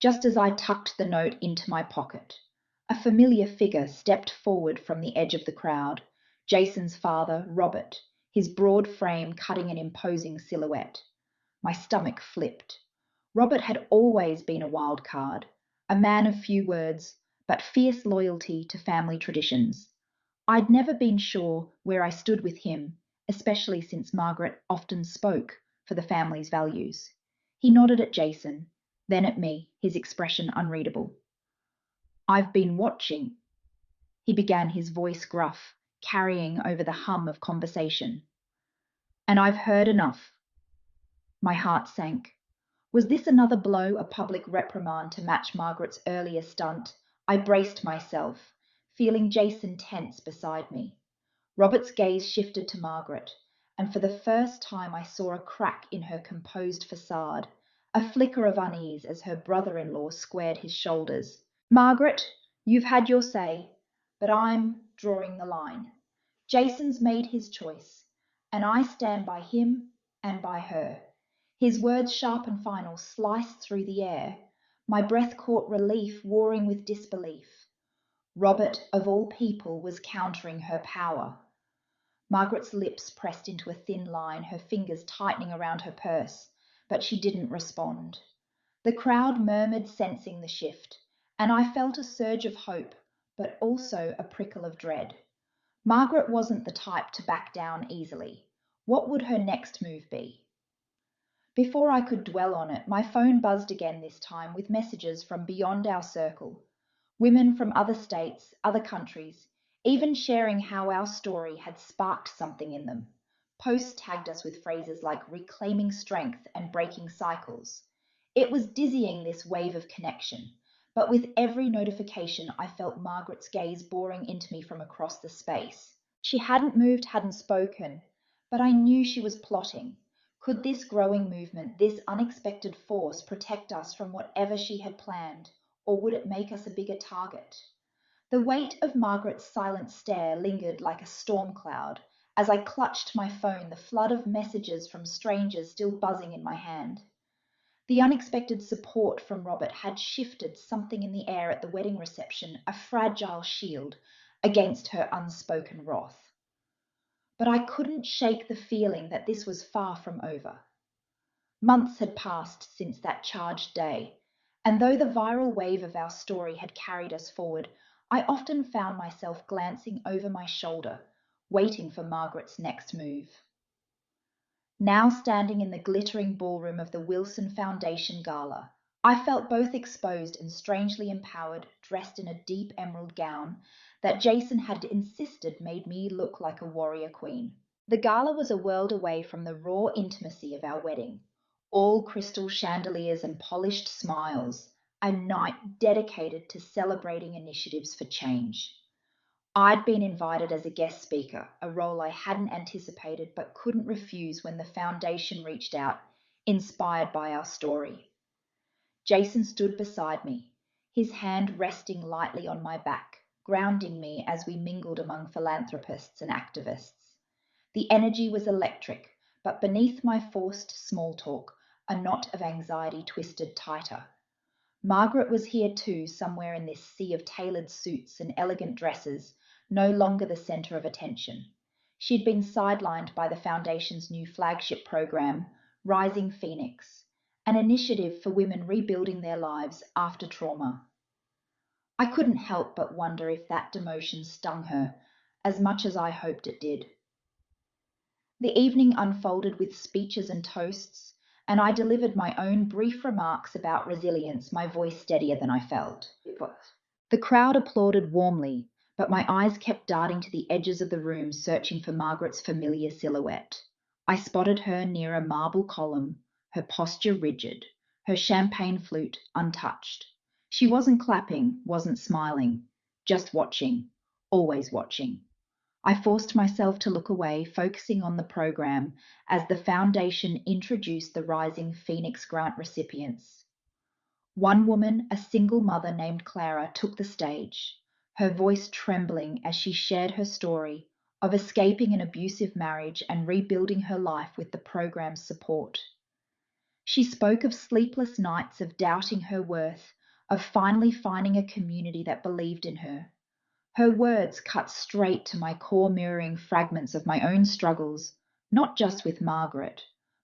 Just as I tucked the note into my pocket, a familiar figure stepped forward from the edge of the crowd. Jason's father, Robert, his broad frame cutting an imposing silhouette. My stomach flipped. Robert had always been a wild card, a man of few words, but fierce loyalty to family traditions. I'd never been sure where I stood with him, especially since Margaret often spoke for the family's values. He nodded at Jason, then at me, his expression unreadable. "I've been watching," he began, his voice gruff, carrying over the hum of conversation. "And I've heard enough." My heart sank. Was this another blow, a public reprimand to match Margaret's earlier stunt? I braced myself, feeling Jason tense beside me. Robert's gaze shifted to Margaret, and for the first time I saw a crack in her composed facade, a flicker of unease as her brother-in-law squared his shoulders. "Margaret, you've had your say, but I'm drawing the line. Jason's made his choice, and I stand by him and by her." His words, sharp and final, sliced through the air. My breath caught relief, warring with disbelief. Robert, of all people, was countering her power. Margaret's lips pressed into a thin line, her fingers tightening around her purse, but she didn't respond. The crowd murmured, sensing the shift, and I felt a surge of hope, but also a prickle of dread. Margaret wasn't the type to back down easily. What would her next move be? Before I could dwell on it, my phone buzzed again, this time with messages from beyond our circle. Women from other states, other countries, even sharing how our story had sparked something in them. Posts tagged us with phrases like reclaiming strength and breaking cycles. It was dizzying, this wave of connection, but with every notification I felt Margaret's gaze boring into me from across the space. She hadn't moved, hadn't spoken, but I knew she was plotting. Could this growing movement, this unexpected force, protect us from whatever she had planned, or would it make us a bigger target? The weight of Margaret's silent stare lingered like a storm cloud as I clutched my phone, the flood of messages from strangers still buzzing in my hand. The unexpected support from Robert had shifted something in the air at the wedding reception, a fragile shield against her unspoken wrath. But I couldn't shake the feeling that this was far from over. Months had passed since that charged day, and though the viral wave of our story had carried us forward, I often found myself glancing over my shoulder, waiting for Margaret's next move. Now standing in the glittering ballroom of the Wilson Foundation Gala, I felt both exposed and strangely empowered, dressed in a deep emerald gown that Jason had insisted made me look like a warrior queen. The gala was a world away from the raw intimacy of our wedding, all crystal chandeliers and polished smiles, a night dedicated to celebrating initiatives for change. I'd been invited as a guest speaker, a role I hadn't anticipated but couldn't refuse when the foundation reached out, inspired by our story. Jason stood beside me, his hand resting lightly on my back, grounding me as we mingled among philanthropists and activists. The energy was electric, but beneath my forced small talk, A knot of anxiety twisted tighter. Margaret was here too, somewhere in this sea of tailored suits and elegant dresses, no longer the centre of attention. She'd been sidelined by the Foundation's new flagship program, Rising Phoenix, an initiative for women rebuilding their lives after trauma. I couldn't help but wonder if that demotion stung her as much as I hoped it did. The evening unfolded with speeches and toasts, and I delivered my own brief remarks about resilience, my voice steadier than I felt. The crowd applauded warmly, but my eyes kept darting to the edges of the room, searching for Margaret's familiar silhouette. I spotted her near a marble column, her posture rigid, her champagne flute untouched. She wasn't clapping, wasn't smiling, just watching, always watching. I forced myself to look away, focusing on the program as the Foundation introduced the Rising Phoenix Grant recipients. One woman, a single mother named Clara, took the stage, her voice trembling as she shared her story of escaping an abusive marriage and rebuilding her life with the program's support. She spoke of sleepless nights, of doubting her worth, of finally finding a community that believed in her. Her words cut straight to my core, mirroring fragments of my own struggles, not just with Margaret,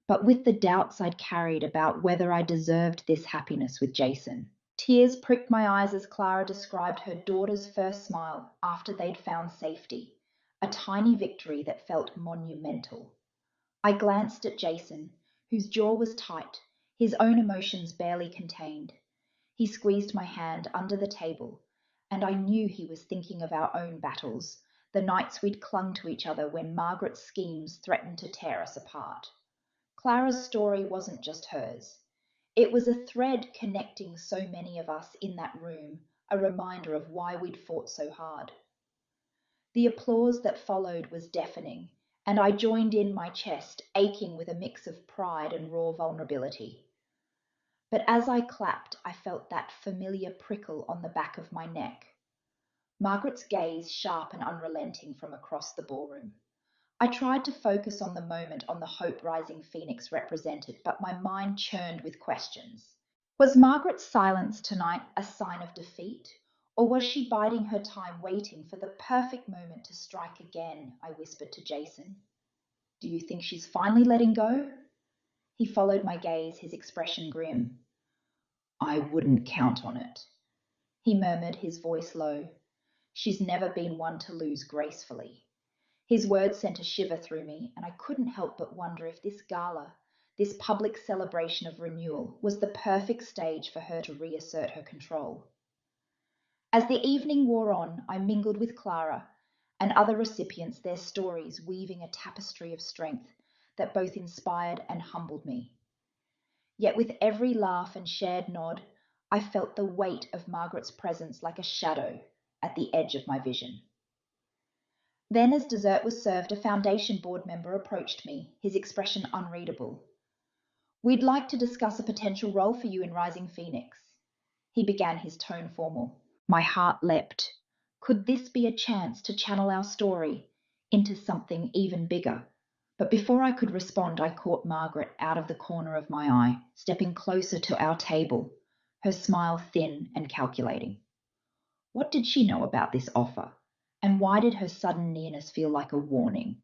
but with the doubts I'd carried about whether I deserved this happiness with Jason. Tears pricked my eyes as Clara described her daughter's first smile after they'd found safety, a tiny victory that felt monumental. I glanced at Jason, whose jaw was tight, his own emotions barely contained. He squeezed my hand under the table, and I knew he was thinking of our own battles, the nights we'd clung to each other when Margaret's schemes threatened to tear us apart. Clara's story wasn't just hers. It was a thread connecting so many of us in that room, a reminder of why we'd fought so hard. The applause that followed was deafening, and I joined in, my chest aching with a mix of pride and raw vulnerability. But as I clapped, I felt that familiar prickle on the back of my neck. Margaret's gaze sharp and unrelenting from across the ballroom. I tried to focus on the moment, on the hope Rising Phoenix represented, but my mind churned with questions. Was Margaret's silence tonight a sign of defeat? Or was she biding her time, waiting for the perfect moment to strike again? I whispered to Jason. Do you think she's finally letting go? He followed my gaze, his expression grim. I wouldn't count on it, he murmured, his voice low. She's never been one to lose gracefully. His words sent a shiver through me, and I couldn't help but wonder if this gala, this public celebration of renewal, was the perfect stage for her to reassert her control. As the evening wore on, I mingled with Clara and other recipients, their stories weaving a tapestry of strength that both inspired and humbled me. Yet with every laugh and shared nod, I felt the weight of Margaret's presence like a shadow at the edge of my vision. Then, as dessert was served, a Foundation board member approached me, his expression unreadable. We'd like to discuss a potential role for you in Rising Phoenix. He began, his tone formal. My heart leapt. Could this be a chance to channel our story into something even bigger? But before I could respond, I caught Margaret out of the corner of my eye, stepping closer to our table, her smile thin and calculating. What did she know about this offer? And why did her sudden nearness feel like a warning?